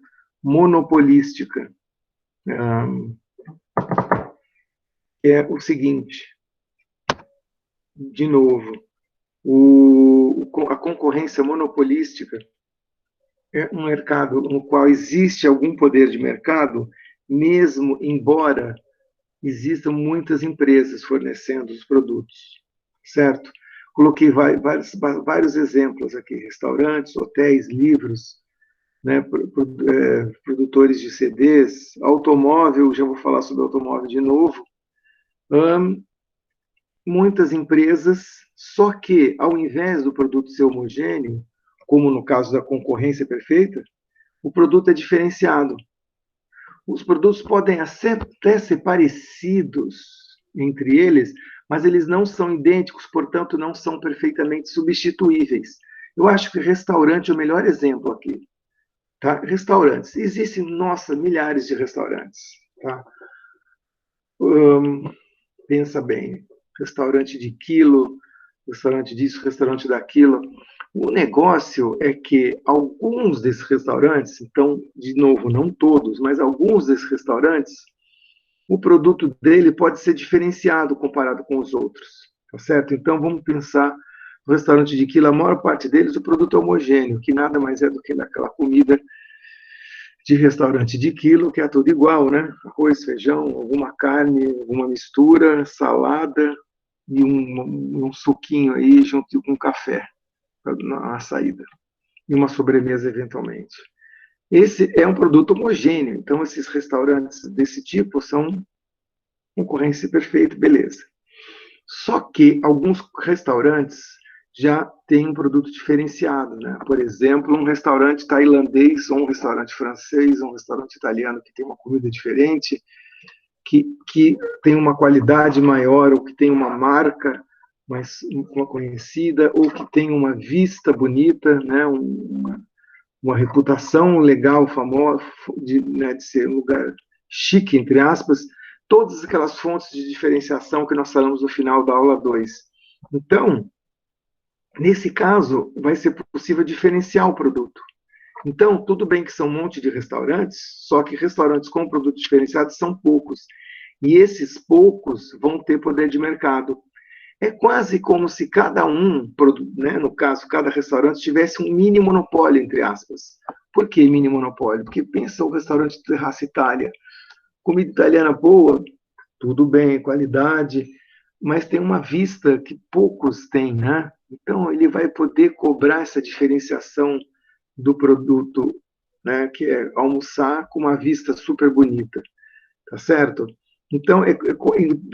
monopolística. É o seguinte, de novo, a concorrência monopolística é um mercado no qual existe algum poder de mercado, mesmo embora existam muitas empresas fornecendo os produtos, certo? Coloquei vários exemplos aqui, restaurantes, hotéis, livros, né, produtores de CDs, automóvel, já vou falar sobre automóvel de novo, muitas empresas, só que ao invés do produto ser homogêneo, como no caso da concorrência perfeita, o produto é diferenciado. Os produtos podem até ser parecidos entre eles, mas eles não são idênticos, portanto, não são perfeitamente substituíveis. Eu acho que restaurante é o melhor exemplo aqui. Tá? Restaurantes. Existem, nossa, milhares de restaurantes. Tá? Pensa bem. Restaurante de quilo, restaurante disso, restaurante daquilo. O negócio é que alguns desses restaurantes, então, de novo, não todos, mas alguns desses restaurantes, o produto dele pode ser diferenciado comparado com os outros, tá certo? Então, vamos pensar no restaurante de quilo, a maior parte deles, o produto é homogêneo, que nada mais é do que aquela comida de restaurante de quilo, que é tudo igual, né? Arroz, feijão, alguma carne, alguma mistura, salada e um suquinho aí junto com um café na saída. E uma sobremesa, eventualmente. Esse é um produto homogêneo, então esses restaurantes desse tipo são concorrência perfeita, beleza. Só que alguns restaurantes já têm um produto diferenciado, né? Por exemplo, um restaurante tailandês, ou um restaurante francês, ou um restaurante italiano que tem uma comida diferente, que tem uma qualidade maior, ou que tem uma marca mais conhecida, ou que tem uma vista bonita, né? Uma reputação legal, famosa, né, de ser um lugar chique, entre aspas, todas aquelas fontes de diferenciação que nós falamos no final da aula 2. Então, nesse caso, vai ser possível diferenciar o produto. Então, tudo bem que são um monte de restaurantes, só que restaurantes com produtos diferenciados são poucos. E esses poucos vão ter poder de mercado. É quase como se cada um, né, no caso, cada restaurante, tivesse um mini monopólio, entre aspas. Por que mini monopólio? Porque pensa o restaurante de Terraça Itália. Comida italiana boa, tudo bem, qualidade, mas tem uma vista que poucos têm, né? Então, ele vai poder cobrar essa diferenciação do produto, né, que é almoçar com uma vista super bonita, tá certo? Então,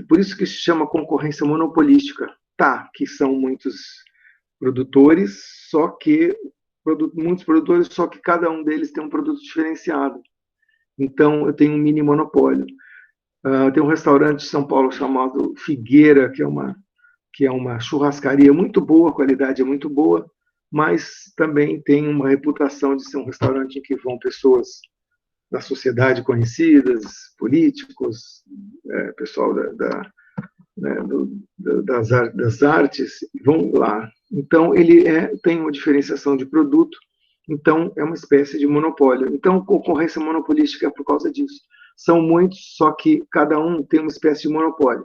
por isso que se chama concorrência monopolística. Tá, que são muitos produtores, só que muitos produtores, só que cada um deles tem um produto diferenciado. Então, eu tenho um mini monopólio. Tem um restaurante em São Paulo chamado Figueira, que é uma churrascaria muito boa, a qualidade é muito boa, mas também tem uma reputação de ser um restaurante em que vão pessoas da sociedade conhecidas, políticos, pessoal né, das artes, vão lá. Então, ele tem uma diferenciação de produto, então é uma espécie de monopólio. Então, concorrência monopolística é por causa disso. São muitos, só que cada um tem uma espécie de monopólio,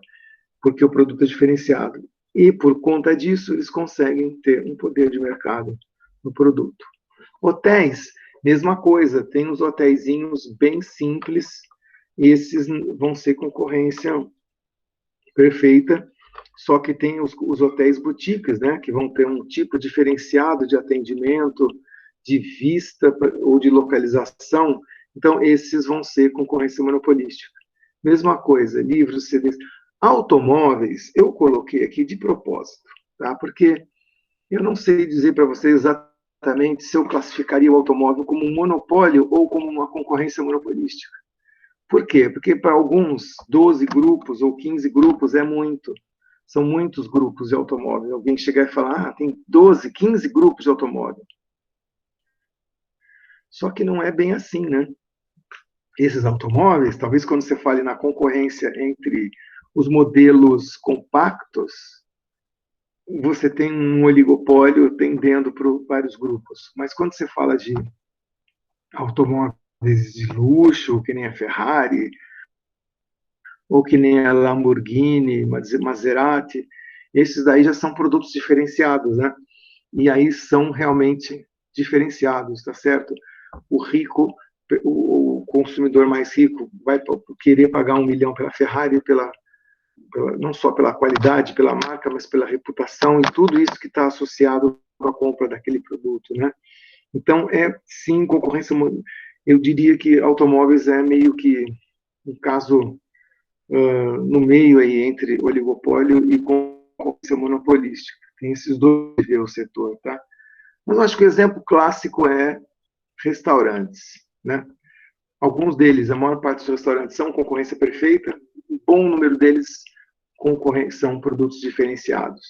porque o produto é diferenciado. E, por conta disso, eles conseguem ter um poder de mercado no produto. Hotéis, mesma coisa, tem os hotéisinhos bem simples, esses vão ser concorrência perfeita, só que tem os hotéis boutiques, né, que vão ter um tipo diferenciado de atendimento, de vista ou de localização, então esses vão ser concorrência monopolística. Mesma coisa, livros, CDs. Automóveis, eu coloquei aqui de propósito, tá? Porque eu não sei dizer para vocês exatamente se eu classificaria o automóvel como um monopólio ou como uma concorrência monopolística. Por quê? Porque para alguns, 12 grupos ou 15 grupos é muito. São muitos grupos de automóvel. Alguém chegar e falar, tem 12, 15 grupos de automóvel. Só que não é bem assim, né? Esses automóveis, talvez quando você fale na concorrência entre os modelos compactos, você tem um oligopólio tendendo para vários grupos. Mas quando você fala de automóveis de luxo, que nem a Ferrari, ou que nem a Lamborghini, Maserati, esses daí já são produtos diferenciados, né? E aí são realmente diferenciados, tá certo? O rico, o consumidor mais rico vai querer pagar 1 milhão pela Ferrari, não só pela qualidade, pela marca, mas pela reputação e tudo isso que está associado com a compra daquele produto, né? Então, sim, concorrência, eu diria que automóveis é meio que um caso no meio aí entre oligopólio e concorrência monopolística. Tem esses dois o setor, tá? Mas eu acho que o exemplo clássico é restaurantes, né? Alguns deles, a maior parte dos restaurantes são concorrência perfeita, um bom número deles são produtos diferenciados.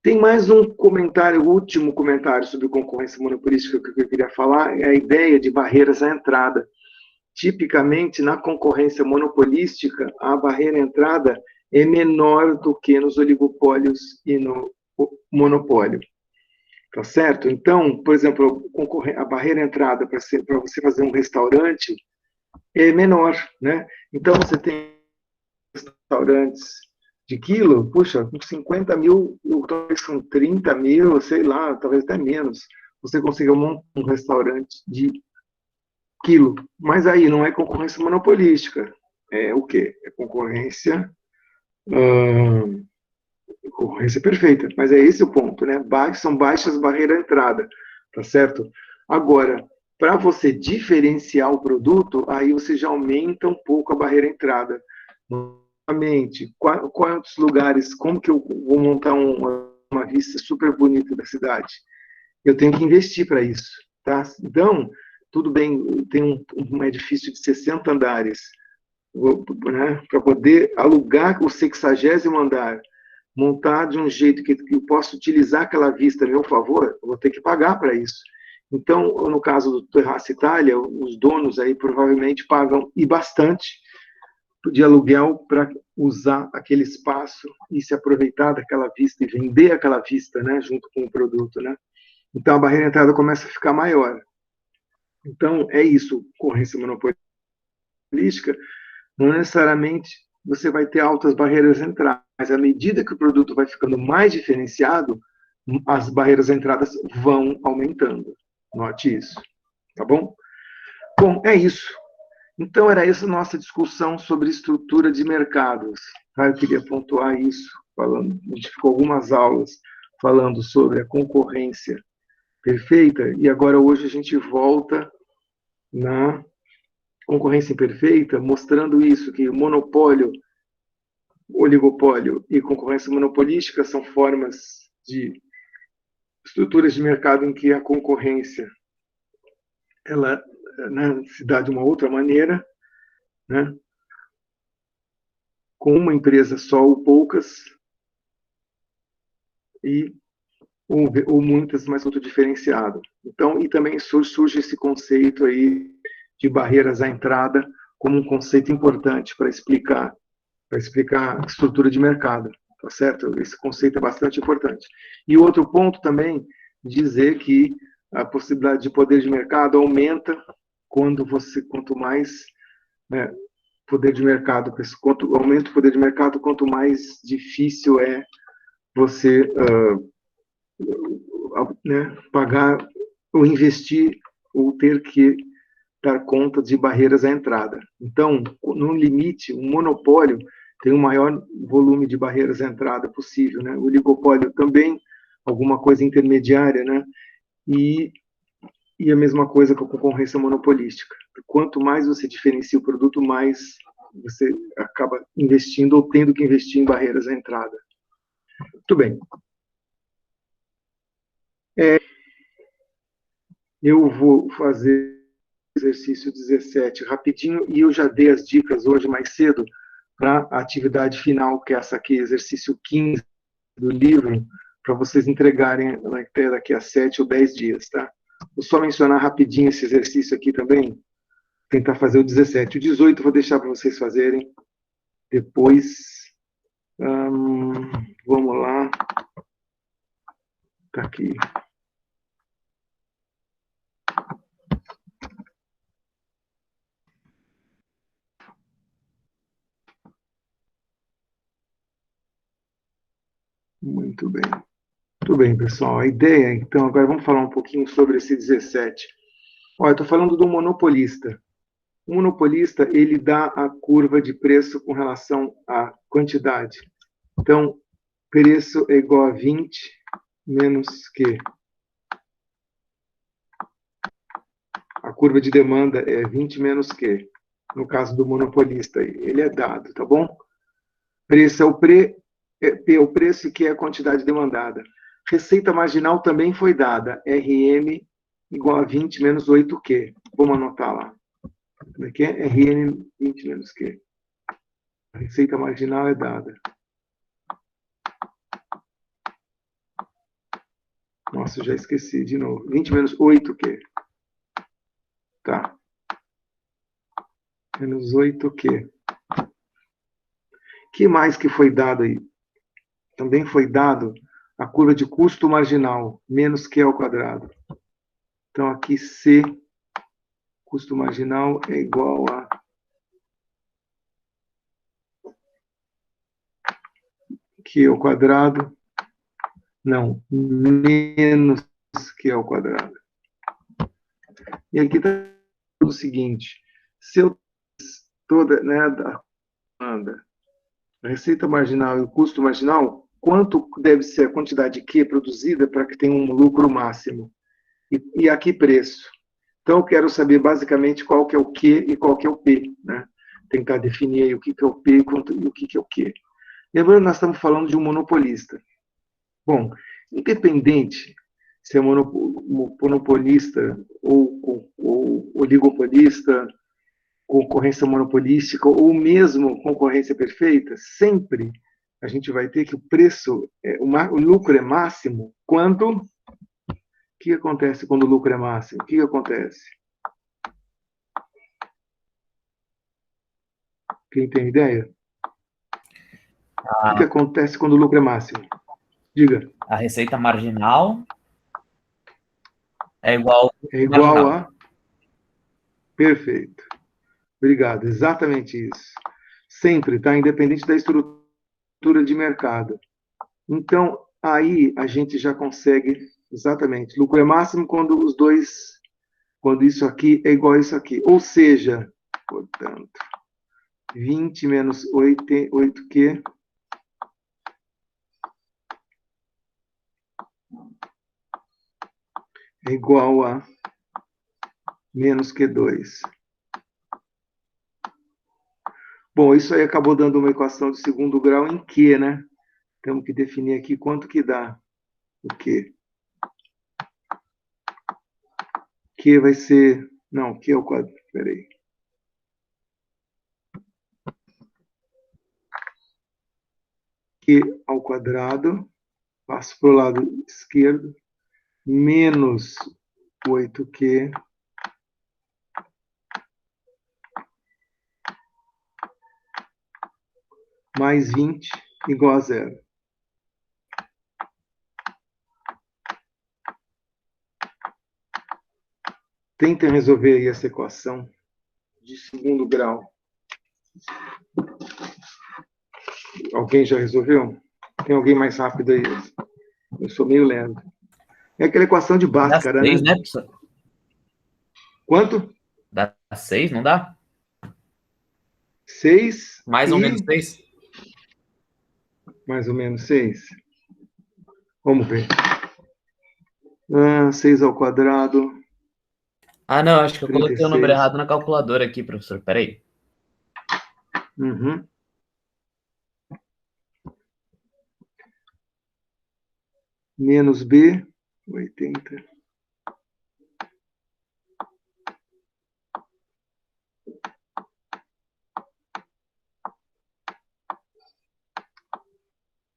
Tem mais um comentário, o último comentário sobre concorrência monopolística que eu queria falar, é a ideia de barreiras à entrada. Tipicamente, na concorrência monopolística, a barreira à entrada é menor do que nos oligopólios e no monopólio. Tá certo? Então, por exemplo, a barreira à entrada para você fazer um restaurante é menor, né? Então, você tem restaurantes de quilo, puxa, com 50 mil, talvez com 30 mil, sei lá, talvez até menos, você consiga montar um restaurante de quilo. Mas aí não é concorrência monopolística. É o quê? É concorrência perfeita. Mas é esse o ponto, né? São baixas barreiras à entrada, tá certo? Agora, para você diferenciar o produto, aí você já aumenta um pouco a barreira à entrada. Novamente, quantos lugares, como que eu vou montar uma vista super bonita da cidade? Eu tenho que investir para isso, tá? Então, tudo bem, tem um edifício de 60 andares, né, para poder alugar o 60º andar, montar de um jeito que eu possa utilizar aquela vista a meu favor, eu vou ter que pagar para isso. Então, no caso do Terraço Itália, os donos aí provavelmente pagam, e bastante, de aluguel para usar aquele espaço e se aproveitar daquela vista e vender aquela vista, né, junto com o produto, né? Então, a barreira de entrada começa a ficar maior. Então, é isso, concorrência monopolística, não necessariamente você vai ter altas barreiras de entrada, mas à medida que o produto vai ficando mais diferenciado, as barreiras de entrada vão aumentando. Note isso, tá bom? Bom, é isso. Então, era essa nossa discussão sobre estrutura de mercados. Eu queria pontuar isso, falando, a gente ficou algumas aulas falando sobre a concorrência perfeita, e agora hoje a gente volta na concorrência imperfeita, mostrando isso, que o monopólio, oligopólio e concorrência monopolística são formas de estruturas de mercado em que a concorrência ela, né, se dá de uma outra maneira, né, com uma empresa só ou poucas, ou muitas, mas muito diferenciado. Então, e também surge esse conceito aí de barreiras à entrada como um conceito importante para explicar a estrutura de mercado, tá certo? Esse conceito é bastante importante. E outro ponto também, dizer que a possibilidade de poder de mercado aumenta quanto mais, né, poder de mercado, aumenta o poder de mercado, quanto mais difícil é você né, pagar ou investir ou ter que dar conta de barreiras à entrada. Então, no limite, um monopólio tem o maior volume de barreiras à entrada possível, né? O oligopólio também, alguma coisa intermediária, né? E a mesma coisa com a concorrência monopolística. Quanto mais você diferencia o produto, mais você acaba investindo ou tendo que investir em barreiras à entrada. Muito bem. Eu vou fazer o exercício 17 rapidinho e eu já dei as dicas hoje mais cedo para a atividade final, que é essa aqui, exercício 15 do livro, para vocês entregarem até daqui a 7 ou 10 dias, tá? Vou só mencionar rapidinho esse exercício aqui também, tentar fazer o 17. O 18 eu vou deixar para vocês fazerem depois. Vamos lá. Tá aqui. Muito bem. Muito bem, pessoal. A ideia, então, agora vamos falar um pouquinho sobre esse 17. Olha, eu estou falando do monopolista. O monopolista, ele dá a curva de preço com relação à quantidade. Então, preço é igual a 20 menos Q. A curva de demanda é 20 menos Q. No caso do monopolista, ele é dado, tá bom? Preço é o P é o preço, que é a quantidade demandada. Receita marginal também foi dada, RM igual a 20 menos 8Q. Vamos anotar lá. Como é que é? RM 20 menos Q. A receita marginal é dada. Nossa, já esqueci de novo. 20 menos 8Q. Tá. Menos 8Q. O que mais que foi dado aí? Também foi dado a curva de custo marginal, menos Q ao quadrado. Então, aqui C, custo marginal, é igual a Q ao quadrado. Não, menos Q ao quadrado. E aqui está o seguinte, se eu toda, né, a receita marginal e o custo marginal, quanto deve ser a quantidade de Q produzida para que tenha um lucro máximo? E aqui preço. Então, eu quero saber basicamente qual que é o Q e qual que é o P, né? Tentar definir aí o que é o P e o que é o Q. Lembrando, nós estamos falando de um monopolista. Bom, independente se é monopolista ou oligopolista, concorrência monopolística ou mesmo concorrência perfeita, sempre a gente vai ter que o preço, o lucro é máximo quando... O que acontece quando o lucro é máximo? O que acontece? Quem tem ideia? O que acontece quando o lucro é máximo? Diga. A receita marginal é igual a... Perfeito. Obrigado. Exatamente isso. Sempre, tá? Independente da estrutura de mercado. Então, aí a gente já consegue, exatamente, lucro é máximo quando os dois, quando isso aqui é igual a isso aqui. Ou seja, portanto, 20 menos 8Q é igual a menos Q2. Bom, isso aí acabou dando uma equação de segundo grau em Q, né? Temos que definir aqui quanto que dá o Q. Q vai ser... Não, Q é o quadrado. Espera aí. Q ao quadrado, passo para o lado esquerdo, menos 8Q mais 20 igual a zero. Tentem resolver aí essa equação de segundo grau. Alguém já resolveu? Tem alguém mais rápido aí? Eu sou meio lento. É aquela equação de Dá Bhaskara, 6, né? né, professor? Quanto? Dá 6, não dá? 6 Mais ou menos e... 6? Mais ou menos 6. Vamos ver. 6 ao quadrado, Ah, não, acho que eu coloquei o número 36. errado na calculadora aqui, professor. Peraí. Uhum. Menos B, 80.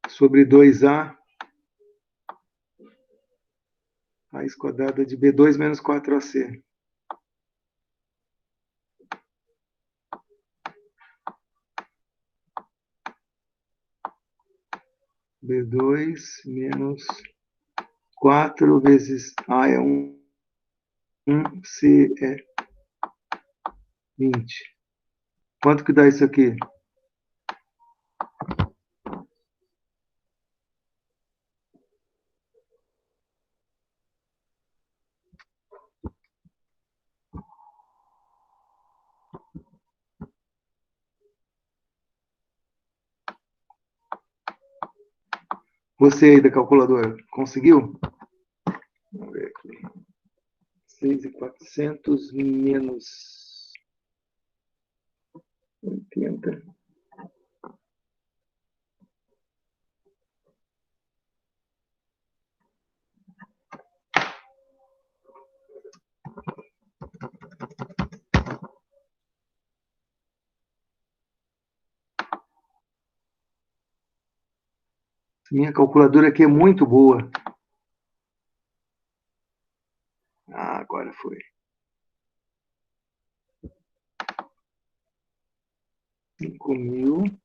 Sobre 2A, raiz quadrada de B2 menos 4AC. B2 menos 4 vezes A é 1, C é 20. Quanto que dá isso aqui? Você aí da calculadora, conseguiu? Vamos ver aqui. 6.400 menos 80. Minha calculadora aqui é muito boa. Agora foi. 5.000.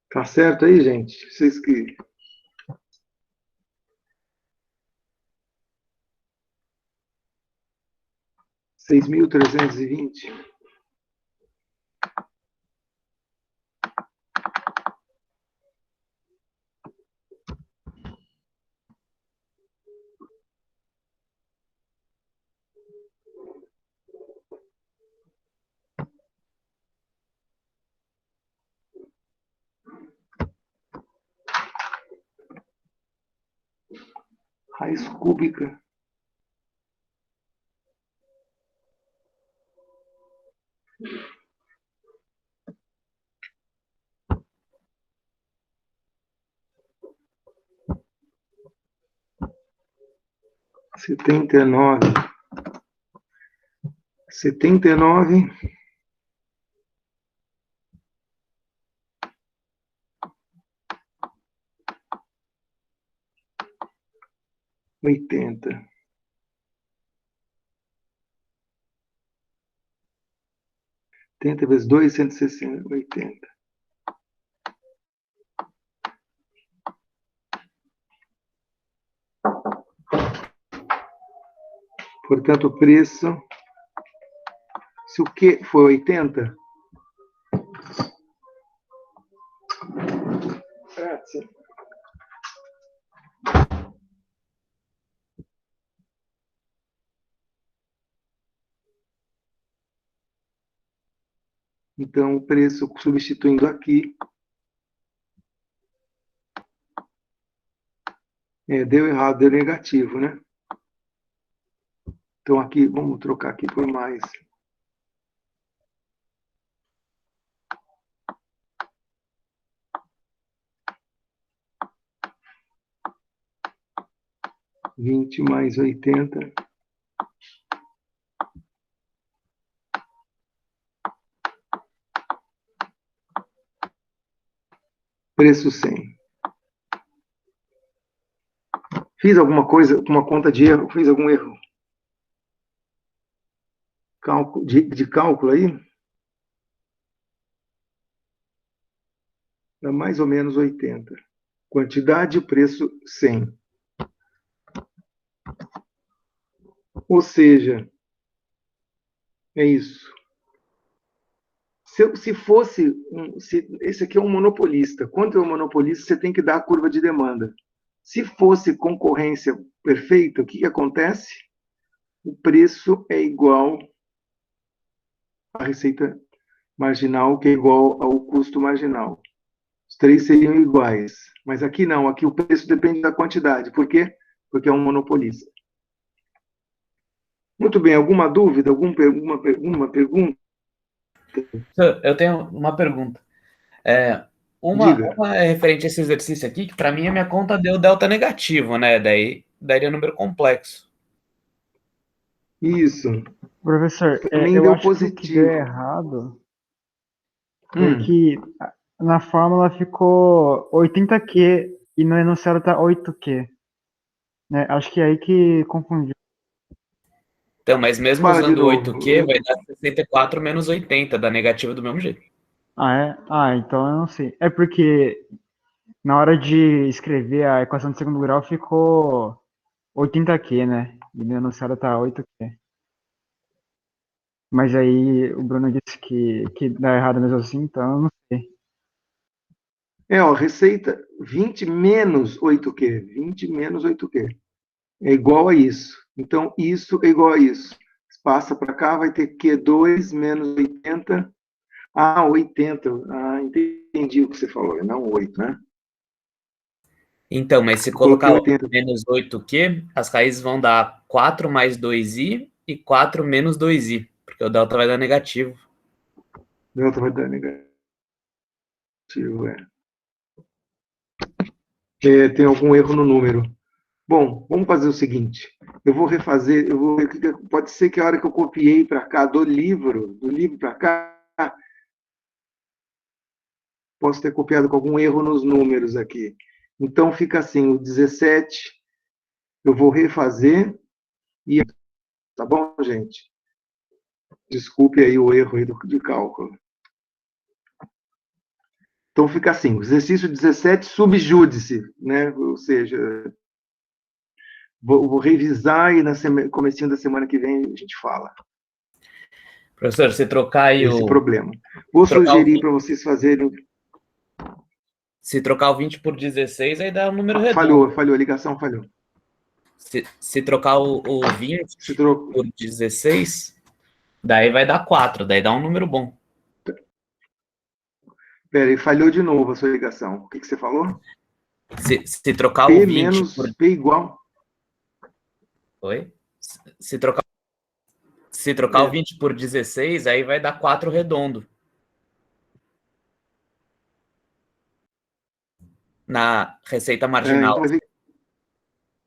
Tá certo aí, gente? Vocês que... 6.320. Raiz cúbica. Setenta e nove. 80. 80 vezes 2, 160. 80. Portanto, o preço, se o Q for 80, grazie. Então, o preço substituindo aqui, deu errado, deu negativo, né? Então, aqui, vamos trocar aqui por mais. Vinte mais 80. Preço 100. Fiz alguma coisa, uma conta de erro? Fiz algum erro? Cálculo, de cálculo aí? Dá mais ou menos 80. Quantidade, preço, 100. Ou seja, é isso. Se fosse, esse aqui é um monopolista. Quando é um monopolista, você tem que dar a curva de demanda. Se fosse concorrência perfeita, o que acontece? O preço é igual à receita marginal, que é igual ao custo marginal. Os três seriam iguais. Mas aqui não, aqui o preço depende da quantidade. Por quê? Porque é um monopolista. Muito bem, alguma dúvida? Alguma pergunta? Eu tenho uma pergunta. Diga. Uma é referente a esse exercício aqui, que para mim a minha conta deu delta negativo, né? Daí daria número complexo. Isso. Professor, Também eu deu acho que o que deu positivo. errado foi que na fórmula ficou 80Q e no enunciado tá 8Q. Né? Acho que é aí que confundiu. Então, mas mesmo Fala de usando novo. 8Q, vai dar 64 menos 80, dá negativo do mesmo jeito. Ah, é? Ah, então eu não sei. É porque na hora de escrever a equação de segundo grau ficou 80Q, né? E no enunciado tá 8Q. Mas aí o Bruno disse que dá errado mesmo assim, então eu não sei. Receita 20 menos 8Q. 20 menos 8Q. É igual a isso. Então, isso é igual a isso. Passa para cá, vai ter Q2 menos 80. 80. Entendi o que você falou. Não 8, né? Então, mas se Eu coloquei colocar 80. menos 8Q, as raízes vão dar 4 mais 2i e 4 menos 2i, porque o delta vai dar negativo. Delta vai dar negativo, tem algum erro no número. Bom, vamos fazer o seguinte. Eu vou refazer, pode ser que a hora que eu copiei para cá do livro para cá, posso ter copiado com algum erro nos números aqui. Então fica assim, o 17 eu vou refazer e tá bom, gente? Desculpe aí o erro aí de cálculo. Então fica assim, o exercício 17 subjúdice, né? Ou seja, vou revisar e no comecinho da semana que vem a gente fala Professor, se trocar aí esse problema. Vou sugerir para vocês fazerem. Se trocar o 20 por 16, aí dá um número redondo. Falhou, a ligação falhou. Se trocar o 20 por 16, daí vai dar 4, daí dá um número bom. Peraí, falhou de novo a sua ligação. O que você falou? Se trocar P o 20 menos por... P igual. Oi? Se trocar o 20 por 16, aí vai dar 4 redondo. Na receita marginal. Então,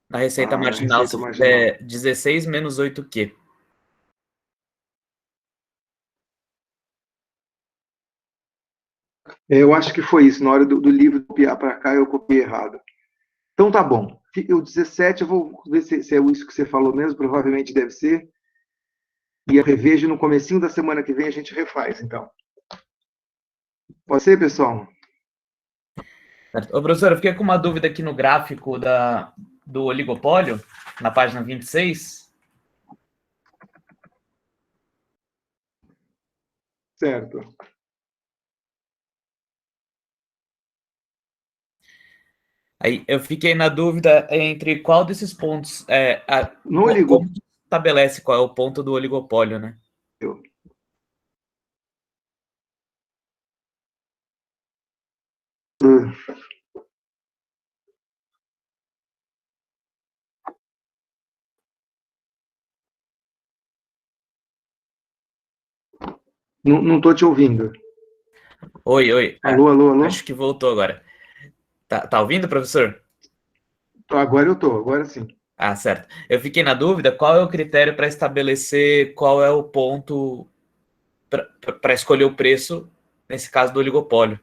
na receita marginal, se fizer 16 menos 8Q. Eu acho que foi isso. Na hora do livro copiar para cá, eu copiei errado. Então tá bom. O 17, eu vou ver se é isso que você falou mesmo, provavelmente deve ser. E eu revejo no comecinho da semana que vem, a gente refaz, então. Pode ser, pessoal? Ô, professor, eu fiquei com uma dúvida aqui no gráfico do oligopólio, na página 26. Certo. Aí eu fiquei na dúvida entre qual desses pontos No como estabelece qual é o ponto do oligopólio, né? Não estou te ouvindo. Oi. Alô? Acho que voltou agora. Tá ouvindo, professor? Agora eu estou, agora sim. Ah, certo. Eu fiquei na dúvida qual é o critério para estabelecer qual é o ponto para escolher o preço, nesse caso do oligopólio.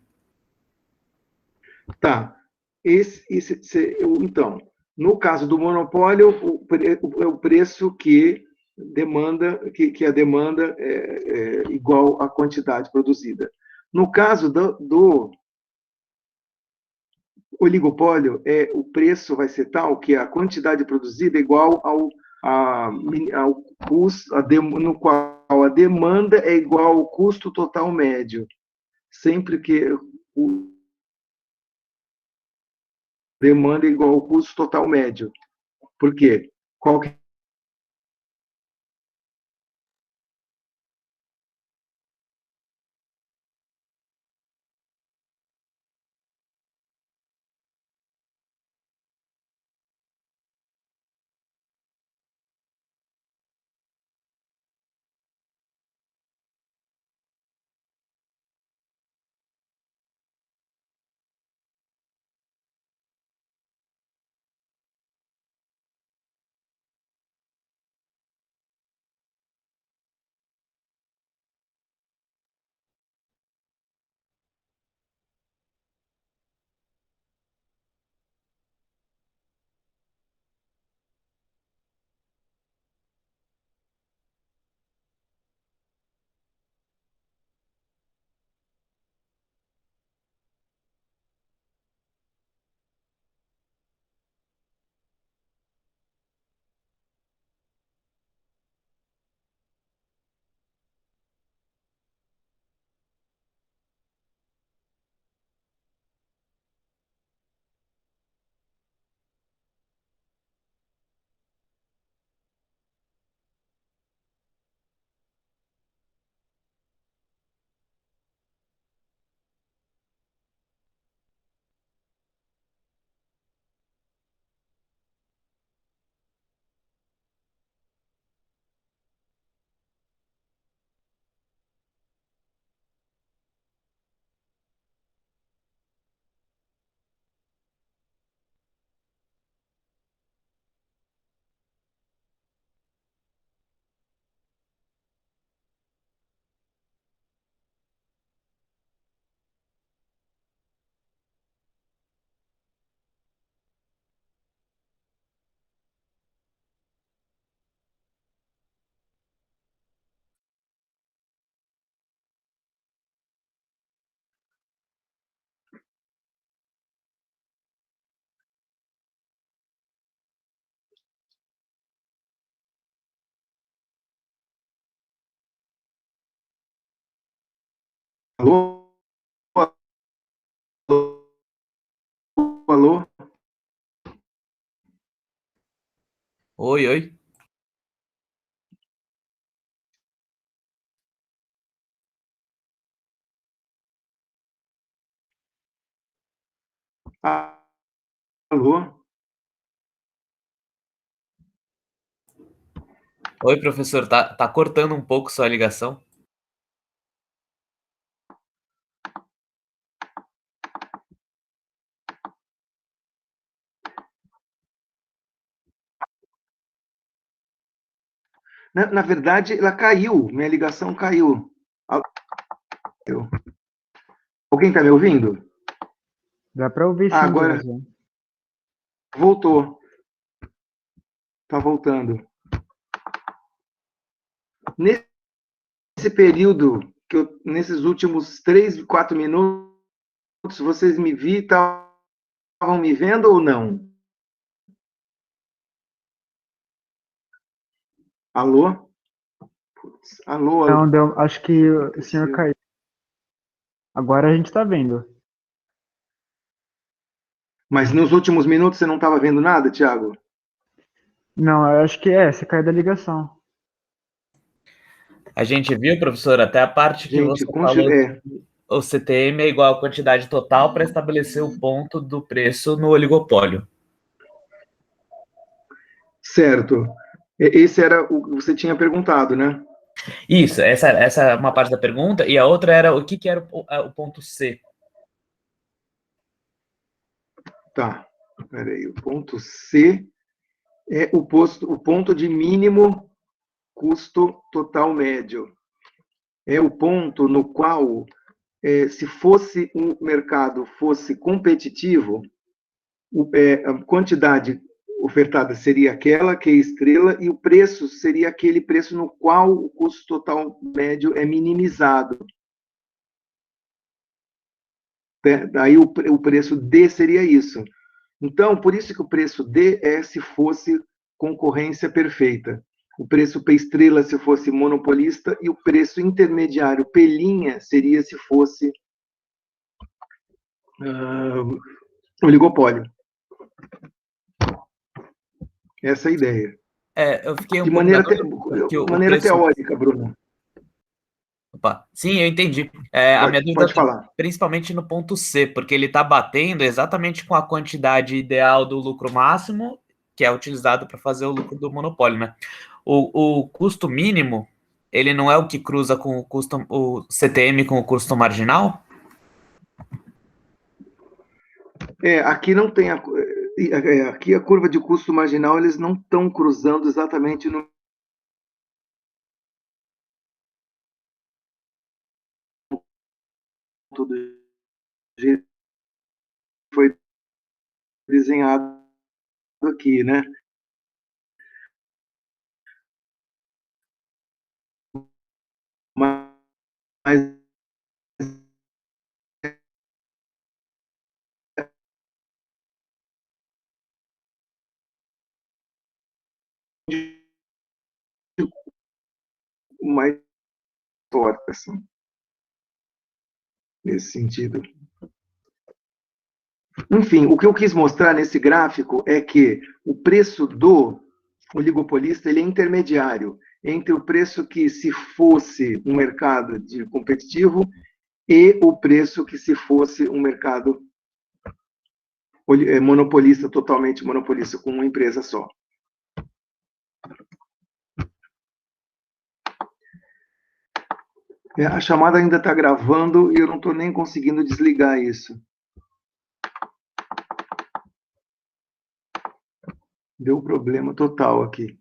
Tá. Então, No caso do monopólio, é o preço que a demanda é igual à quantidade produzida. No caso do oligopólio, o preço vai ser tal que a quantidade produzida é igual ao custo, no qual a demanda é igual ao custo total médio. Sempre que o demanda é igual ao custo total médio. Por quê? Qual que Alô? Alô? Oi, oi. Alô? Oi, professor. Tá cortando um pouco sua ligação. Na verdade, ela caiu. Minha ligação caiu. Alguém está me ouvindo? Dá para ouvir sim, Agora professor. voltou. Está voltando. Nesse período, nesses últimos 3, 4 minutos, vocês estavam me vendo ou não? Alô? Putz, alô, alô. Não, deu, acho que o senhor Aconteceu. caiu. Agora a gente está vendo. Mas nos últimos minutos você não estava vendo nada, Thiago? Não, eu acho que você caiu da ligação. A gente viu, professor, até a parte que Gente, você falou que o CTM é igual à quantidade total para estabelecer o ponto do preço no oligopólio. certo. Esse era o que você tinha perguntado, né? Isso, essa é uma parte da pergunta, e a outra era o que era o ponto C. Tá. Peraí, o ponto C é o ponto de mínimo custo total médio. É o ponto no qual, se fosse um mercado fosse competitivo, a quantidade ofertada seria aquela que é estrela, e o preço seria aquele preço no qual o custo total médio é minimizado. Daí o preço D seria isso. Então, por isso que o preço D é se fosse concorrência perfeita. O preço P estrela se fosse monopolista, e o preço intermediário P linha seria se fosse oligopólio. Essa é a ideia. Eu fiquei um De pouco maneira, na dúvida, porque o maneira preço... teórica, Bruno. Opa, sim, eu entendi. A minha dúvida Pode está falar. principalmente no ponto C, porque ele está batendo exatamente com a quantidade ideal do lucro máximo, que é utilizado para fazer o lucro do monopólio, né? O custo mínimo, ele não é o que cruza com o CTM com o custo marginal? Aqui não tem aqui a curva de custo marginal, eles não estão cruzando exatamente no do jeito que foi desenhado aqui, né? Mas mais forte, assim, nesse sentido. Enfim, o que eu quis mostrar nesse gráfico é que o preço do oligopolista ele é intermediário entre o preço que se fosse um mercado de competitivo e o preço que se fosse um mercado monopolista, totalmente monopolista, com uma empresa só. A chamada ainda está gravando e eu não estou nem conseguindo desligar isso. Deu problema total aqui.